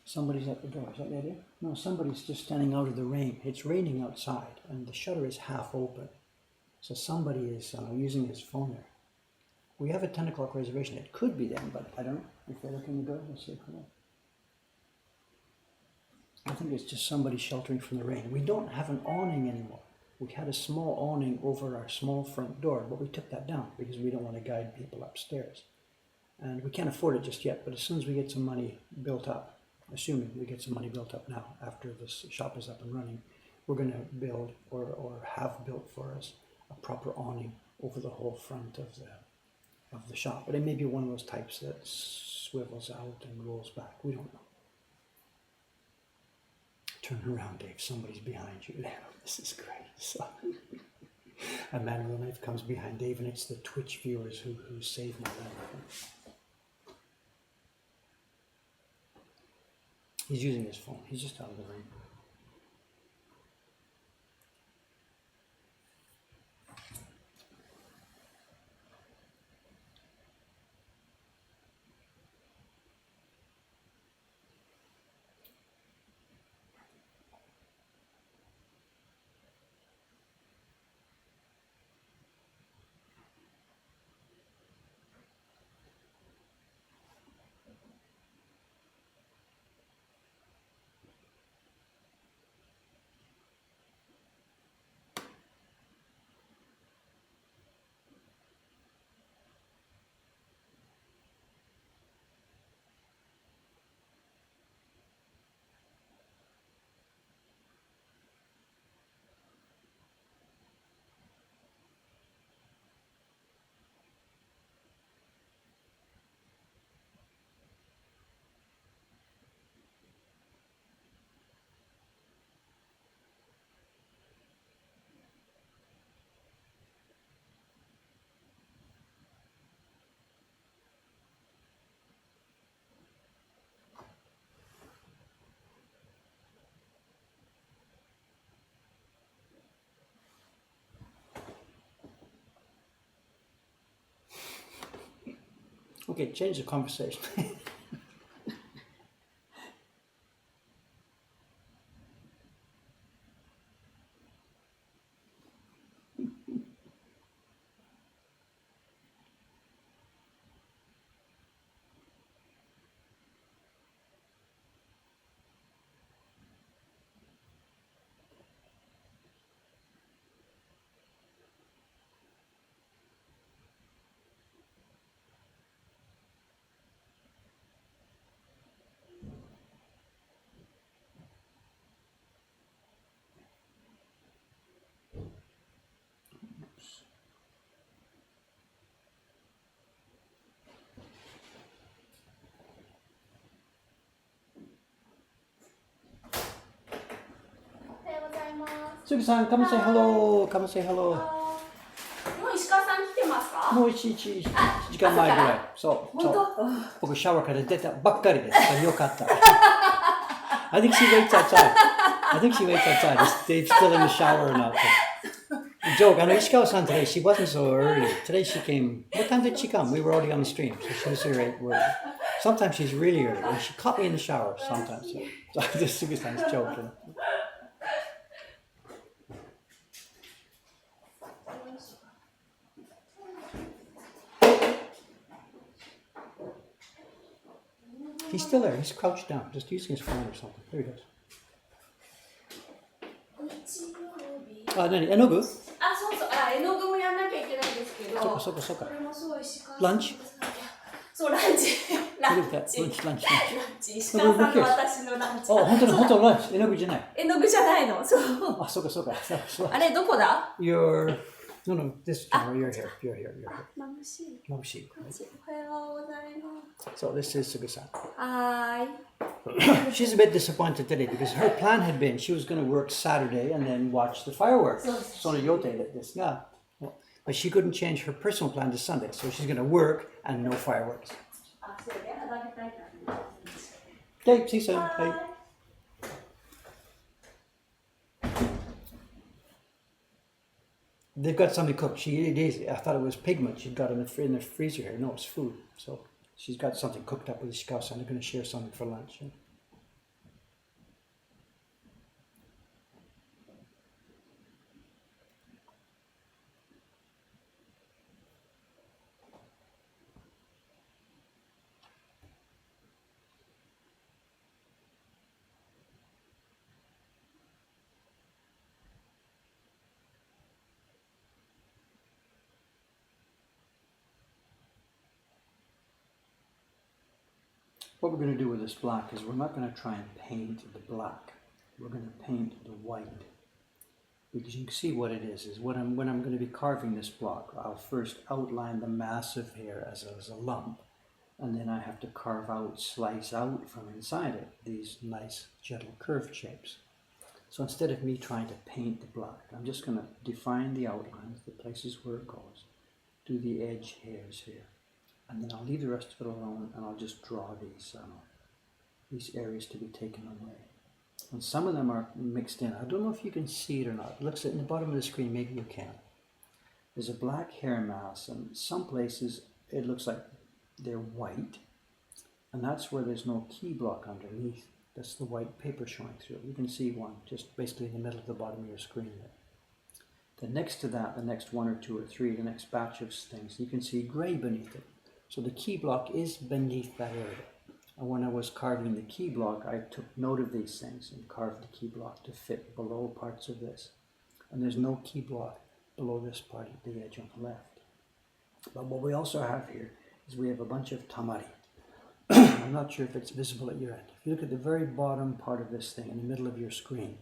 Somebody's at the door, is that the idea? No, somebody's just standing out of the rain. It's raining outside and the shutter is half open. So somebody is using his phone there. We have a 10 o'clock reservation. It could be them, but I don't know. If they look in the door, let's see. I think it's just somebody sheltering from the rain. We don't have an awning anymore. We had a small awning over our small front door, but we took that down because we don't want to guide people upstairs. And we can't afford it just yet, but as soon as we get some money built up, assuming we get some money built up now after this shop is up and running, we're going to build or have built for us a proper awning over the whole front of the shop. But it may be one of those types that swivels out and rolls back. We don't know. Turn around, Dave. Somebody's behind you. This is great. So, a man with a knife comes behind Dave, and it's the Twitch viewers who saved my life. He's using his phone. He's just out of the rain. Okay, change the conversation. Sugi-san, come and say hello. Come and say hello. もう石川さん来てますか？もう1時間前ぐらい。そう。僕シャワーから出たばっかりです。よかった。I think she waits outside. They're still in the shower or not. Joke, I know Ishikawa-san today, she wasn't so early. Today she came, what time did she come? We were already on the stream, so she was here at work. Sometimes she's really early, and she caught me in the shower sometimes. So just Sugi-san's joking. He's still there, he's crouched down, just using his phone or something. There he goes. あ、何？絵の具？あ、そうそう。絵の具もやんなきゃいけないんですけど。そうか。これもすごい石川さん。ランチ？そう、ランチ。石川さんの私のランチ。あ、本当ランチ。絵の具じゃない。絵の具じゃないの。そう。あ、そうか。あれ、どこだ？ No, this camera, you're here. 眩しい。眩しい。おはようございます。So this is Sugi-san. はーい。She's a bit disappointed today because her plan had been she was going to work Saturday and then watch the fireworks. But she couldn't change her personal plan to Sunday, so she's going to work and no fireworks. Okay, see you soon. Bye. They've got something cooked. I thought it was pigment she'd got in the freezer here. No, it's food. So she's got something cooked up with Ishikawa-san. They're going to share something for lunch. Yeah. What we're going to do with this black is we're not going to try and paint the black. We're going to paint the white. Because you can see what it is when I'm going to be carving this block, I'll first outline the massive hair as a lump, and then I have to slice out from inside it these nice gentle curved shapes. So instead of me trying to paint the black, I'm just going to define the outlines, the places where it goes, do the edge hairs here. And then I'll leave the rest of it alone, and I'll just draw these areas to be taken away. And some of them are mixed in. I don't know if you can see it or not. It looks at in the bottom of the screen, maybe you can. There's a black hair mass, and some places it looks like they're white, and that's where there's no key block underneath. That's the white paper showing through. You can see one just basically in the middle of the bottom of your screen there. Then next to that, the next one or two or three, the next batch of things, you can see gray beneath it. So the key block is beneath that area. And when I was carving the key block, I took note of these things and carved the key block to fit below parts of this. And there's no key block below this part of the edge on the left. But what we also have here is we have a bunch of tamari. I'm not sure if it's visible at your end. If you look at the very bottom part of this thing in the middle of your screen,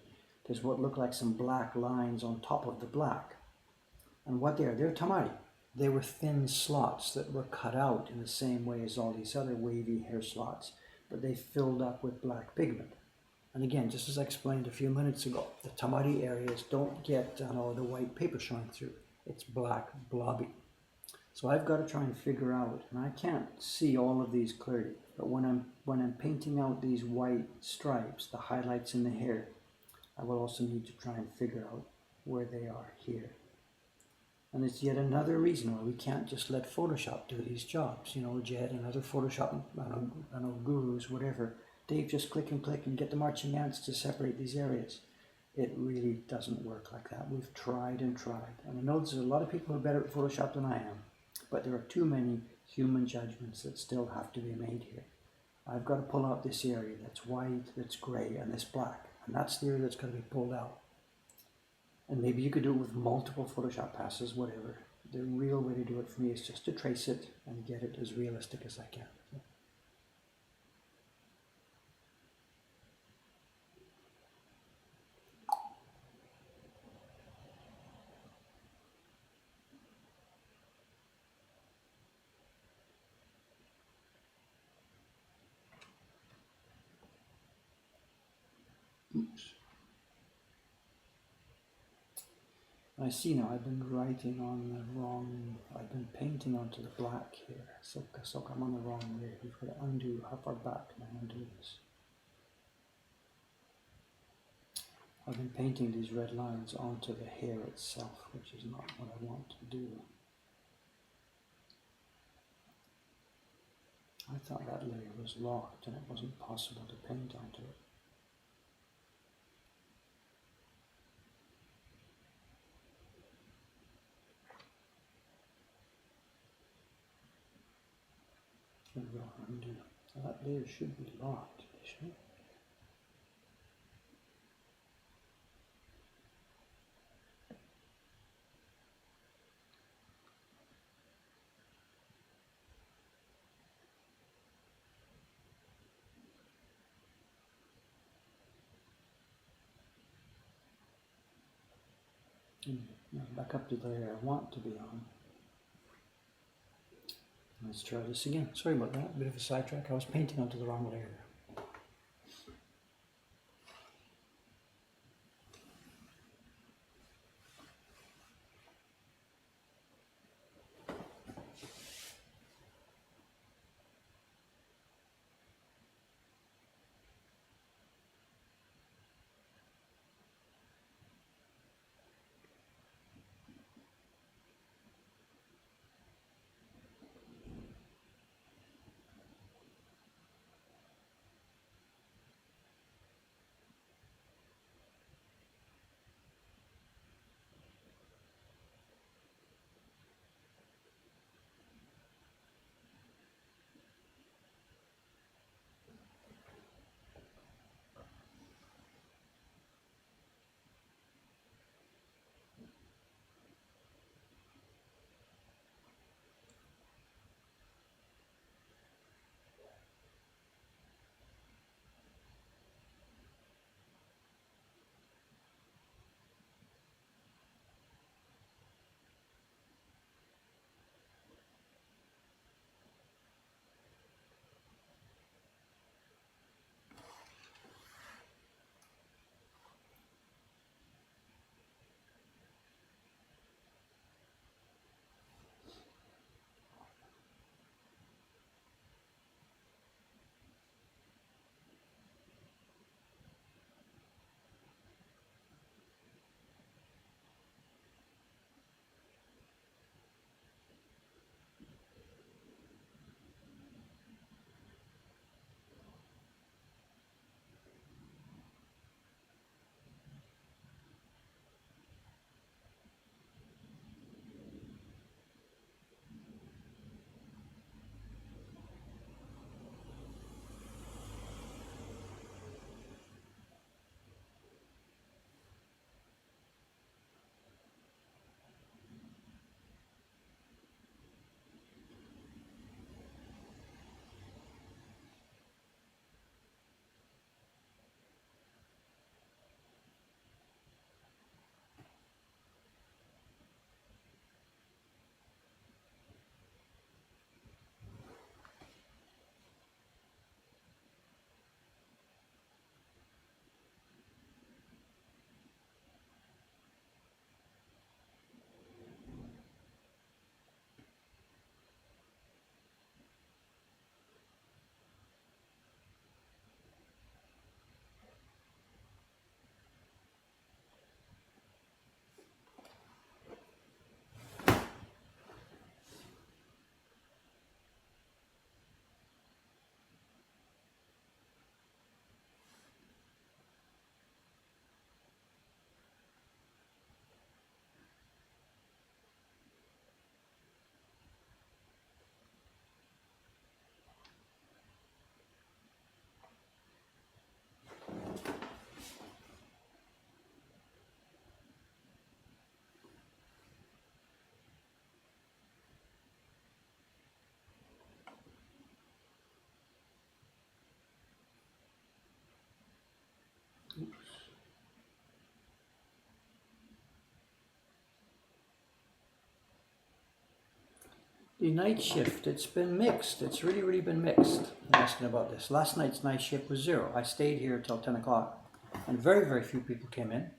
there's what look like some black lines on top of the black. And what they're tamari. They were thin slots that were cut out in the same way as all these other wavy hair slots, but they filled up with black pigment. And again, just as I explained a few minutes ago, the tamari areas don't get the white paper showing through. It's black, blobby. So I've got to try and figure out, and I can't see all of these clearly, but when I'm painting out these white stripes, the highlights in the hair, I will also need to try and figure out where they are here. And it's yet another reason why we can't just let Photoshop do these jobs. You know, yet another Photoshop, I know, gurus, whatever. Dave, just click and get the marching ants to separate these areas. It really doesn't work like that. We've tried and tried. And I know there's a lot of people who are better at Photoshop than I am, but there are too many human judgments that still have to be made here. I've got to pull out this area that's white, that's grey, and this black. And that's the area that's got to be pulled out. And maybe you could do it with multiple Photoshop passes, whatever. The real way to do it for me is just to trace it and get it as realistic as I can. Oops. I see now I've been writing on the wrong, I've been painting onto the black here. So I'm on the wrong layer. We've got to undo, how far back can I undo this? I've been painting these red lines onto the hair itself, which is not what I want to do. I thought that layer was locked and it wasn't possible to paint onto it. There we go, undo. So that layer should be locked, shouldn't it? Now back up to the layer I want to be on. Let's try this again. Sorry about that, a bit of a sidetrack. I was painting onto the wrong layer. The night shift, it's been mixed. It's really been mixed. I'm asking about this. Last night's night shift was 0. I stayed here till 10 o'clock and very few people came in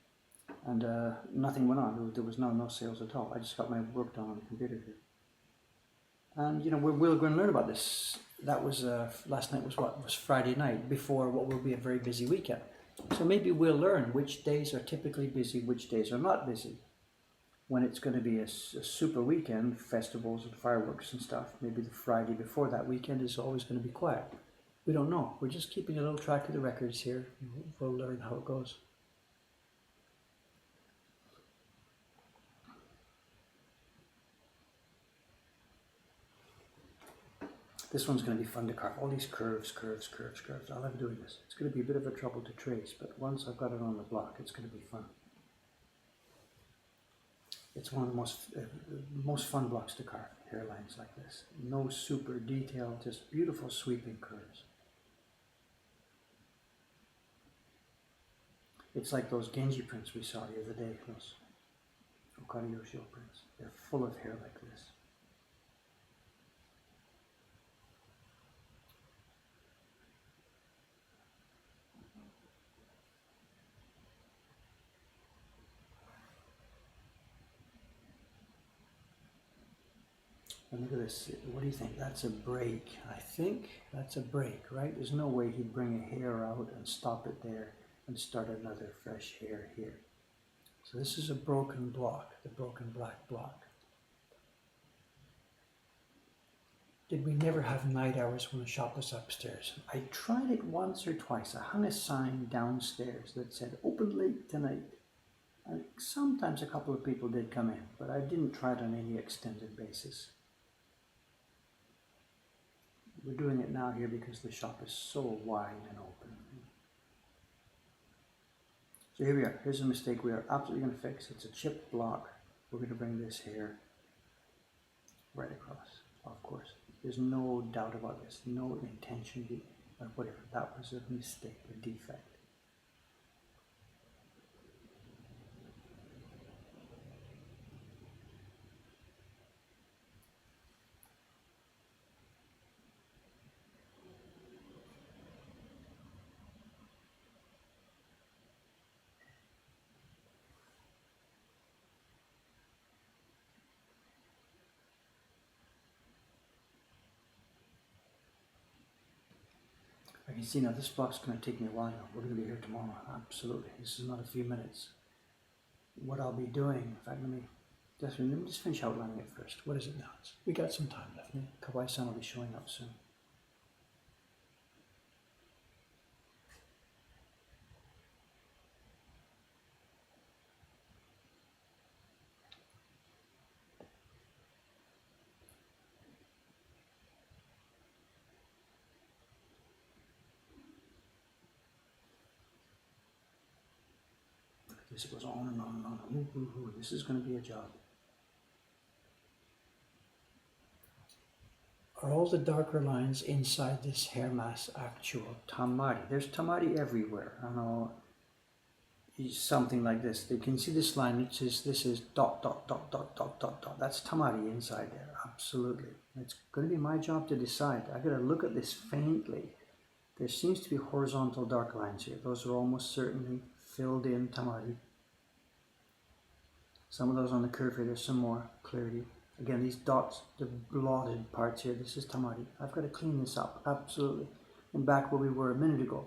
and nothing went on. There was no sales at all. I just got my work done on the computer here. And we're going to learn about this. That was, last night was what? Was Friday night before what will be a very busy weekend. So maybe we'll learn which days are typically busy, which days are not busy. When it's going to be a super weekend, festivals and fireworks and stuff, maybe the Friday before that weekend is always going to be quiet. We don't know. We're just keeping a little track of the records here. We'll learn how it goes. This one's going to be fun to carve. All these curves. I love doing this. It's going to be a bit of a trouble to trace, but once I've got it on the block, it's going to be fun. It's one of the most fun blocks to carve, hairlines like this. No super detail, just beautiful sweeping curves. It's like those Genji prints we saw the other day, those Okari-yoshio prints. They're full of hair like this. And look at this. What do you think? That's a break. I think that's a break, right? There's no way he'd bring a hair out and stop it there and start another fresh hair here. So this is a broken block, the broken black block. Did we never have night hours when the shop was upstairs? I tried it once or twice. I hung a sign downstairs that said open late tonight. And sometimes a couple of people did come in, but I didn't try it on any extended basis. We're doing it now here because the shop is so wide and open. So here we are. Here's a mistake we are absolutely going to fix. It's a chipped block. We're going to bring this hair right across, of course. There's no doubt about this. No intention or whatever. That was a mistake, a defect. I can see now this block's going to take me a while now. We're going to be here tomorrow. Absolutely. This is not a few minutes. What I'll be doing, in fact, let me just finish outlining it first. What is it now? We got some time left. Kawai-san will be showing up soon. This goes on and on and on. Ooh, this is going to be a job. Are all the darker lines inside this hair mass actual tamari? There's tamari everywhere. I know something like this. You can see this line. It says this is dot. That's tamari inside there. Absolutely. It's going to be my job to decide. I got to look at this faintly. There seems to be horizontal dark lines here. Those are almost certainly filled in tamari. Some of those on the curve here, there's some more clarity. Again, these dots, the blotted parts here, this is tamari. I've got to clean this up, absolutely. And back where we were a minute ago.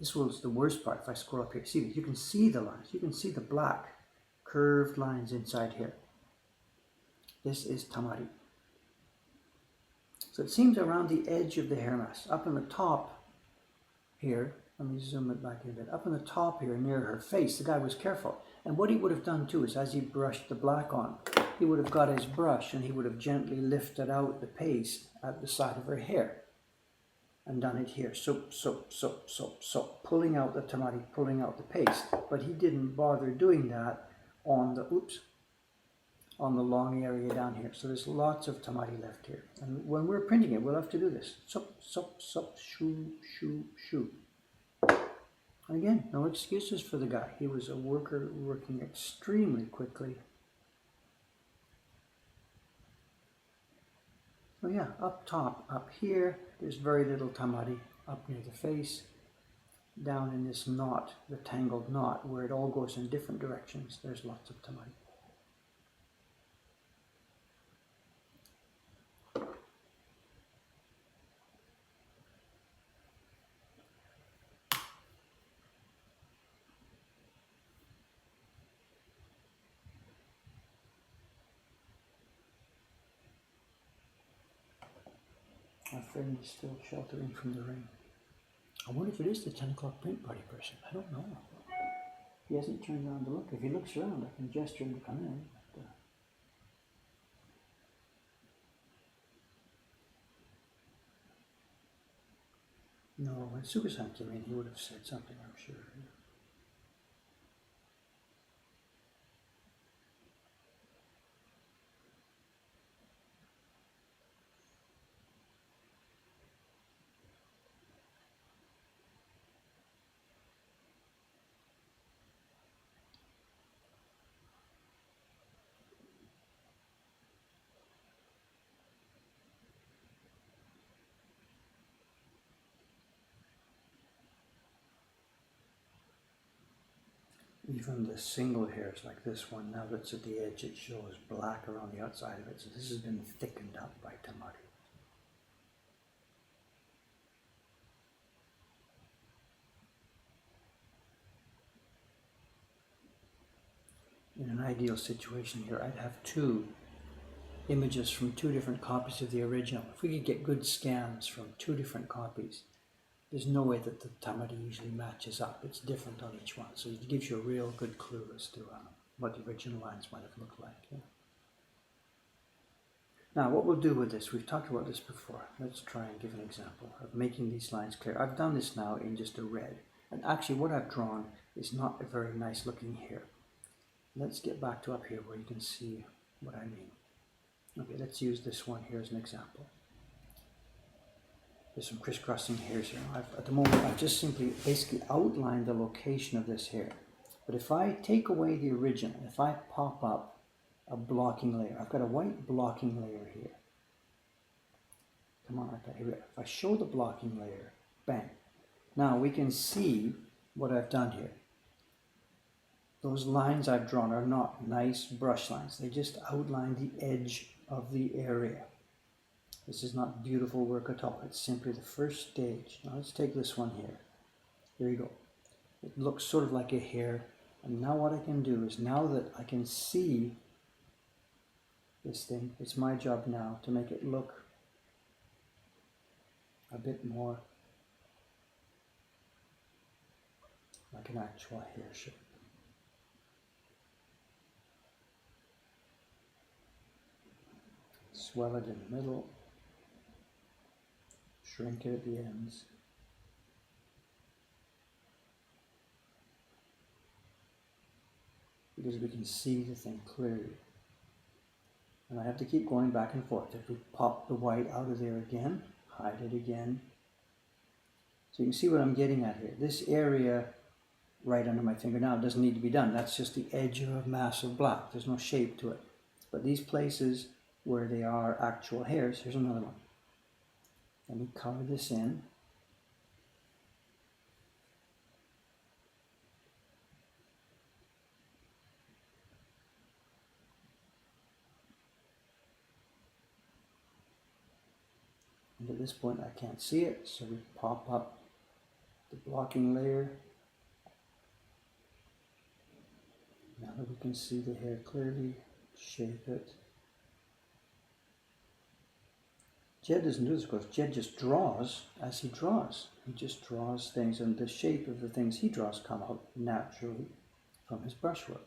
This was the worst part. If I scroll up here, see, you can see the lines. You can see the black curved lines inside here. This is tamari. So it seems around the edge of the hair mass, up in the top here. Let me zoom it back in a bit. Up in the top here near her face, the guy was careful. And what he would have done too is as he brushed the black on, he would have got his brush and he would have gently lifted out the paste at the side of her hair and done it here. So, pulling out the tamari, pulling out the paste. But he didn't bother doing that on the, on the long area down here. So there's lots of tamari left here. And when we're printing it, we'll have to do this. Shoo. And again, no excuses for the guy. He was a worker working extremely quickly. Oh yeah, up top, up here, there's very little tamari up near the face. Down in this knot, the tangled knot, where it all goes in different directions, there's lots of tamari. My friend is still sheltering from the rain. I wonder if it is the 10 o'clock paint party person. I don't know. He hasn't turned around to look. If he looks around, I can gesture him to come in. But, no, when Suga-san came in, he would have said something, I'm sure. Even the single hairs like this one, now that's at the edge, it shows black around the outside of it. So this has been thickened up by tamari. In an ideal situation here, I'd have two images from two different copies of the original. If we could get good scans from two different copies, there's no way that the tamari usually matches up. It's different on each one. So it gives you a real good clue as to what the original lines might have looked like. Yeah. Now, what we'll do with this, we've talked about this before. Let's try and give an example of making these lines clear. I've done this now in just a red. And actually what I've drawn is not a very nice looking hair. Let's get back to up here where you can see what I mean. Okay, let's use this one here as an example. There's some crisscrossing hairs here. At the moment, I've just simply basically outlined the location of this hair. But if I take away the original, if I pop up a blocking layer, I've got a white blocking layer here. Come on, here we go. If I show the blocking layer, bang. Now we can see what I've done here. Those lines I've drawn are not nice brush lines. They just outline the edge of the area. This is not beautiful work at all. It's simply the first stage. Now let's take this one here. There you go. It looks sort of like a hair. And now what I can do is, now that I can see this thing, it's my job now to make it look a bit more like an actual hair shape. Swell it in the middle. Shrink it at the ends. Because we can see the thing clearly. And I have to keep going back and forth. If we pop the white out of there again, hide it again. So you can see what I'm getting at here. This area right under my finger now doesn't need to be done. That's just the edge of a mass of black. There's no shape to it. But these places where they are actual hairs, here's another one. Let me color this in. And at this point I can't see it, so we pop up the blocking layer. Now that we can see the hair clearly, shape it. Jed doesn't do this, of course. Jed just draws as he draws. He just draws things, and the shape of the things he draws come out naturally from his brushwork.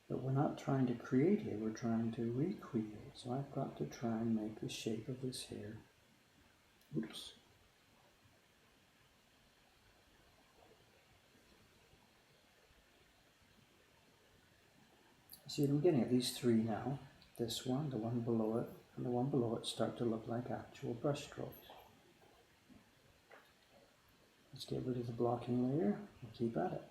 But we're not trying to create here, we're trying to recreate. So I've got to try and make the shape of this hair. Oops. See what I'm getting at? These three now. This one, the one below it, and the one below it start to look like actual brush strokes. Let's get rid of the blocking layer and keep at it.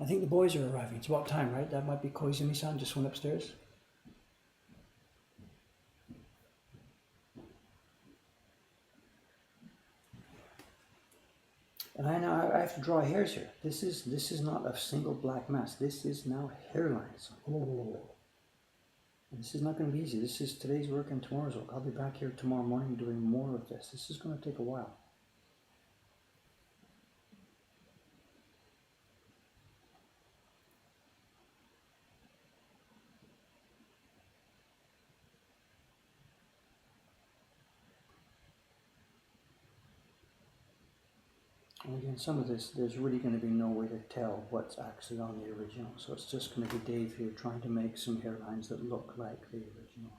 I think the boys are arriving. It's about time, right? That might be Koizumi-san just went upstairs. And I have to draw hairs here. This is not a single black mass. This is now hairlines. Oh. And this is not going to be easy. This is today's work and tomorrow's work. I'll be back here tomorrow morning doing more of this. This is going to take a while. And again, some of this, there's really going to be no way to tell what's actually on the original. So it's just going to be Dave here trying to make some hairlines that look like the original.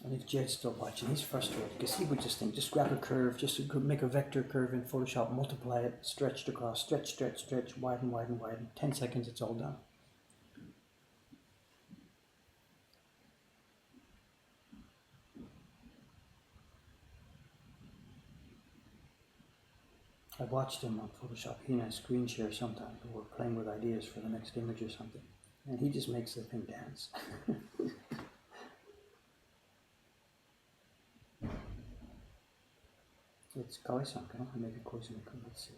And if Jed's still watching, he's frustrated because he would just think, just grab a curve, just make a vector curve in Photoshop, multiply it, stretch it across, stretch, stretch, stretch, widen, widen, widen. 10 seconds, it's all done. I watched him on Photoshop. He and I screen share sometimes. We're playing with ideas for the next image or something. And he just makes the thing dance. It's Kawai-san, maybe Koizumi-kun, let's see.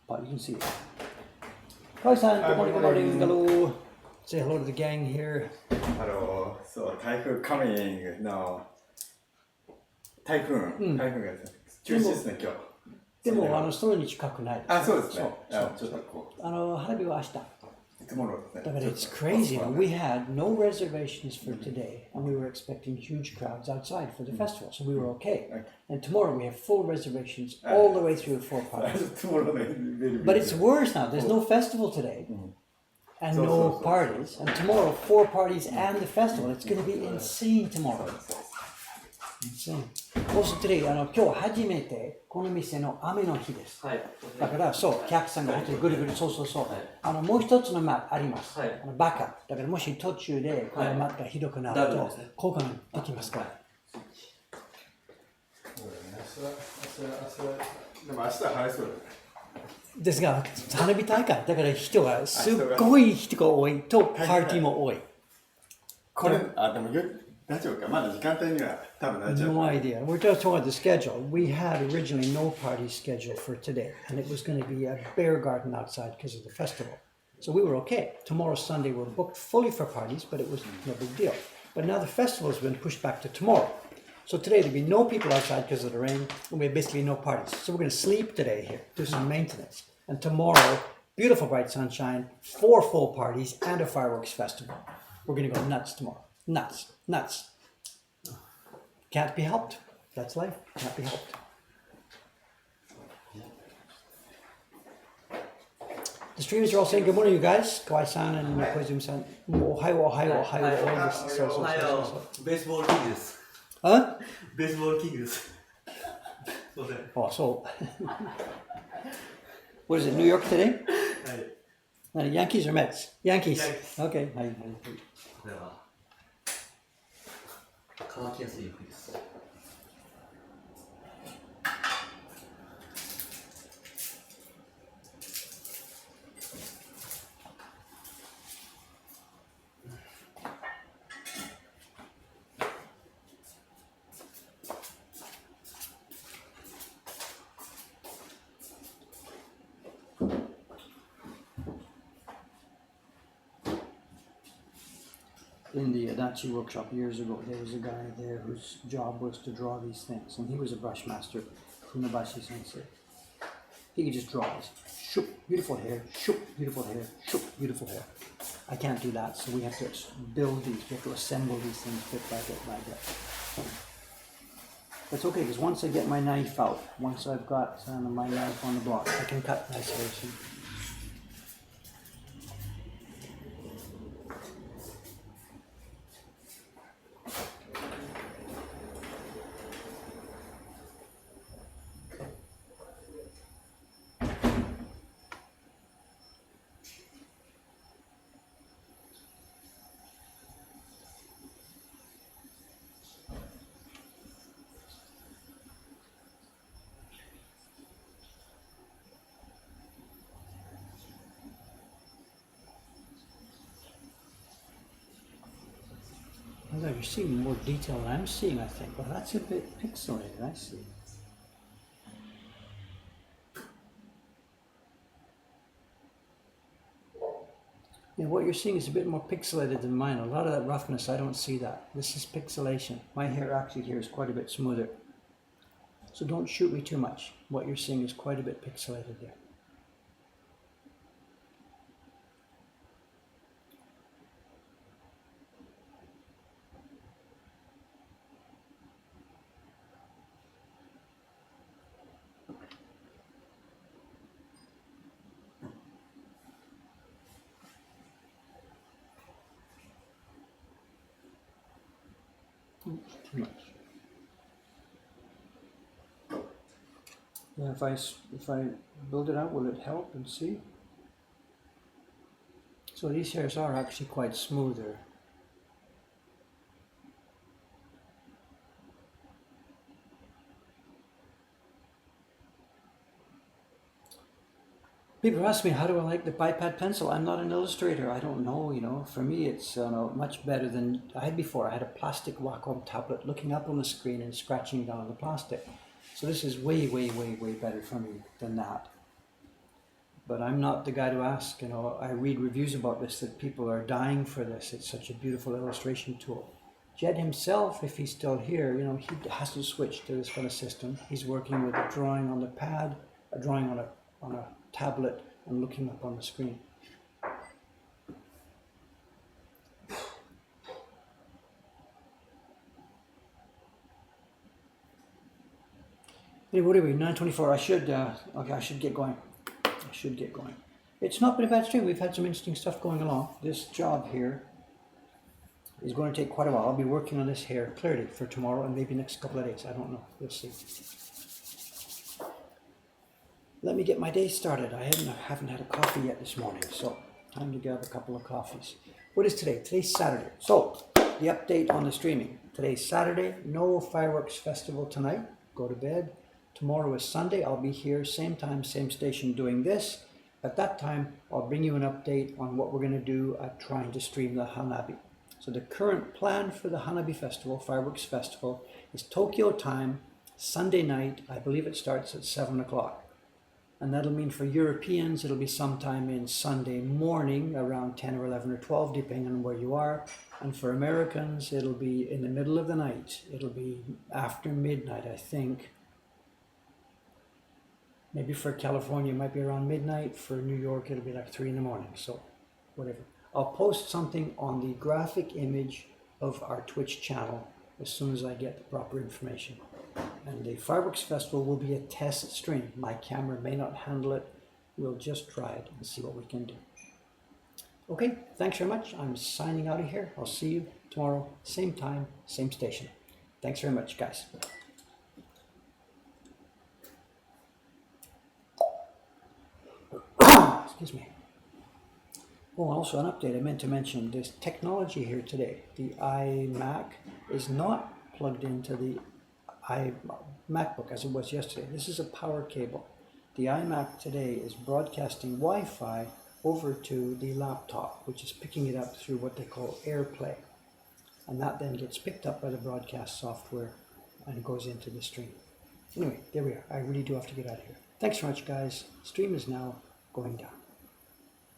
You can see it. Kawai-san, good morning, good morning, hello. Say hello to the gang here. Hello. So typhoon coming now. Typhoon. Typhoon が中止ですね、今日。でもそんなに近くないです。あ、そうですね。ちょっとこう。花火は明日。Tomorrow ですね。だから it's crazy. We had no reservations for today, and we were expecting huge crowds outside for the festival, so we were okay. And tomorrow we have full reservations all the way through 4 parties. But it's worse now. There's no festival today. And no parties. And tomorrow 4 parties and the festival. It's going to be insane tomorrow. Insane. Also today, 今日初めてこの店の雨の日です。だからそう、お客さんが本当にぐるぐる、そうそうそう。もう一つのマップあります。バカ。だからもし途中でこのマップがひどくなると、交換できますから。でも明日晴れそうですが、花火大会だから人がすっごい人が多いとパーティーも多い。これ、でも大丈夫かまだ時間帯には多分大丈夫。No idea. We're just talking about the schedule. We had originally no party scheduled for today, and it was going to be a bear garden outside because of the festival. So we were okay. Tomorrow, Sunday, we're booked fully for parties, but it was no big deal. But now the festival has been pushed back to tomorrow. So today there'll be no people outside because of the rain, and we have basically no parties. So we're going to sleep today here, do some maintenance. And tomorrow, beautiful bright sunshine, 4 full parties, and a fireworks festival. We're going to go nuts tomorrow. Nuts. Nuts. Can't be helped. That's life. Can't be helped. The streamers are all saying good morning, you guys. Kawai-san and Koizumi-san. Ohayo, ohayo, ohayo. Ohayo. Baseball king です。Huh? Baseball king です。Oh, so. What is it, New York today? Yankees or Mets? Yankees. Okay. はいはい。これは乾きやすい服です。In the Adachi workshop years ago, there was a guy there whose job was to draw these things, and he was a brush master, Funabashi sensei. He could just draw this. Shoop, beautiful hair, shoop, beautiful hair, shoop, beautiful hair. I can't do that, so we have to build these, we have to assemble these things bit by bit by bit. That's okay, because once I get my knife out, once I've got my knife on the block, I can cut nice hairs. Although you're seeing more detail than I'm seeing, I think. Well, that's a bit pixelated, I see. Yeah, what you're seeing is a bit more pixelated than mine. A lot of that roughness, I don't see that. This is pixelation. My hair actually here is quite a bit smoother. So don't shoot me too much. What you're seeing is quite a bit pixelated there. Oops, too much. Yeah, if I build it out, will it help and see? So these hairs are actually quite smoother. People ask me, how do I like the iPad pencil? I'm not an illustrator. I don't know, you know. For me, it's much better than I had before. I had a plastic Wacom tablet looking up on the screen and scratching down the plastic. So this is way, way, way, way better for me than that. But I'm not the guy to ask, you know. I read reviews about this, that people are dying for this. It's such a beautiful illustration tool. Jed himself, if he's still here, you know, he has to switch to this kind of system. He's working with a drawing on the pad, a drawing on a tablet, and looking up on the screen. Anyway, what are we? 9:24. I should get going. I should get going. It's not been a bad stream. We've had some interesting stuff going along. This job here is going to take quite a while. I'll be working on this hair clearly for tomorrow and maybe next couple of days. I don't know. We'll see. Let me get my day started. I haven't had a coffee yet this morning, so time to grab a couple of coffees. What is today? Today's Saturday. So, the update on the streaming. Today's Saturday, no fireworks festival tonight. Go to bed. Tomorrow is Sunday. I'll be here, same time, same station, doing this. At that time, I'll bring you an update on what we're going to do at trying to stream the Hanabi. So the current plan for the Hanabi Festival, Fireworks Festival, is Tokyo time, Sunday night. I believe it starts at 7 o'clock. And that'll mean for Europeans, it'll be sometime in Sunday morning, around 10 or 11 or 12, depending on where you are. And for Americans, it'll be in the middle of the night. It'll be after midnight, I think. Maybe for California, it might be around midnight. For New York, it'll be like 3 in the morning. So, whatever. I'll post something on the graphic image of our Twitch channel as soon as I get the proper information. And the Fireworks Festival will be a test stream. My camera may not handle it. We'll just try it and see what we can do. Okay, thanks very much. I'm signing out of here. I'll see you tomorrow, same time, same station. Thanks very much, guys. Excuse me. Oh, also an update. I meant to mention this technology here today. The iMac is not plugged into the MacBook as it was yesterday. This is a power cable. The iMac today is broadcasting Wi-Fi over to the laptop, which is picking it up through what they call AirPlay. And that then gets picked up by the broadcast software and goes into the stream. Anyway, there we are. I really do have to get out of here. Thanks very much, guys. Stream is now going down.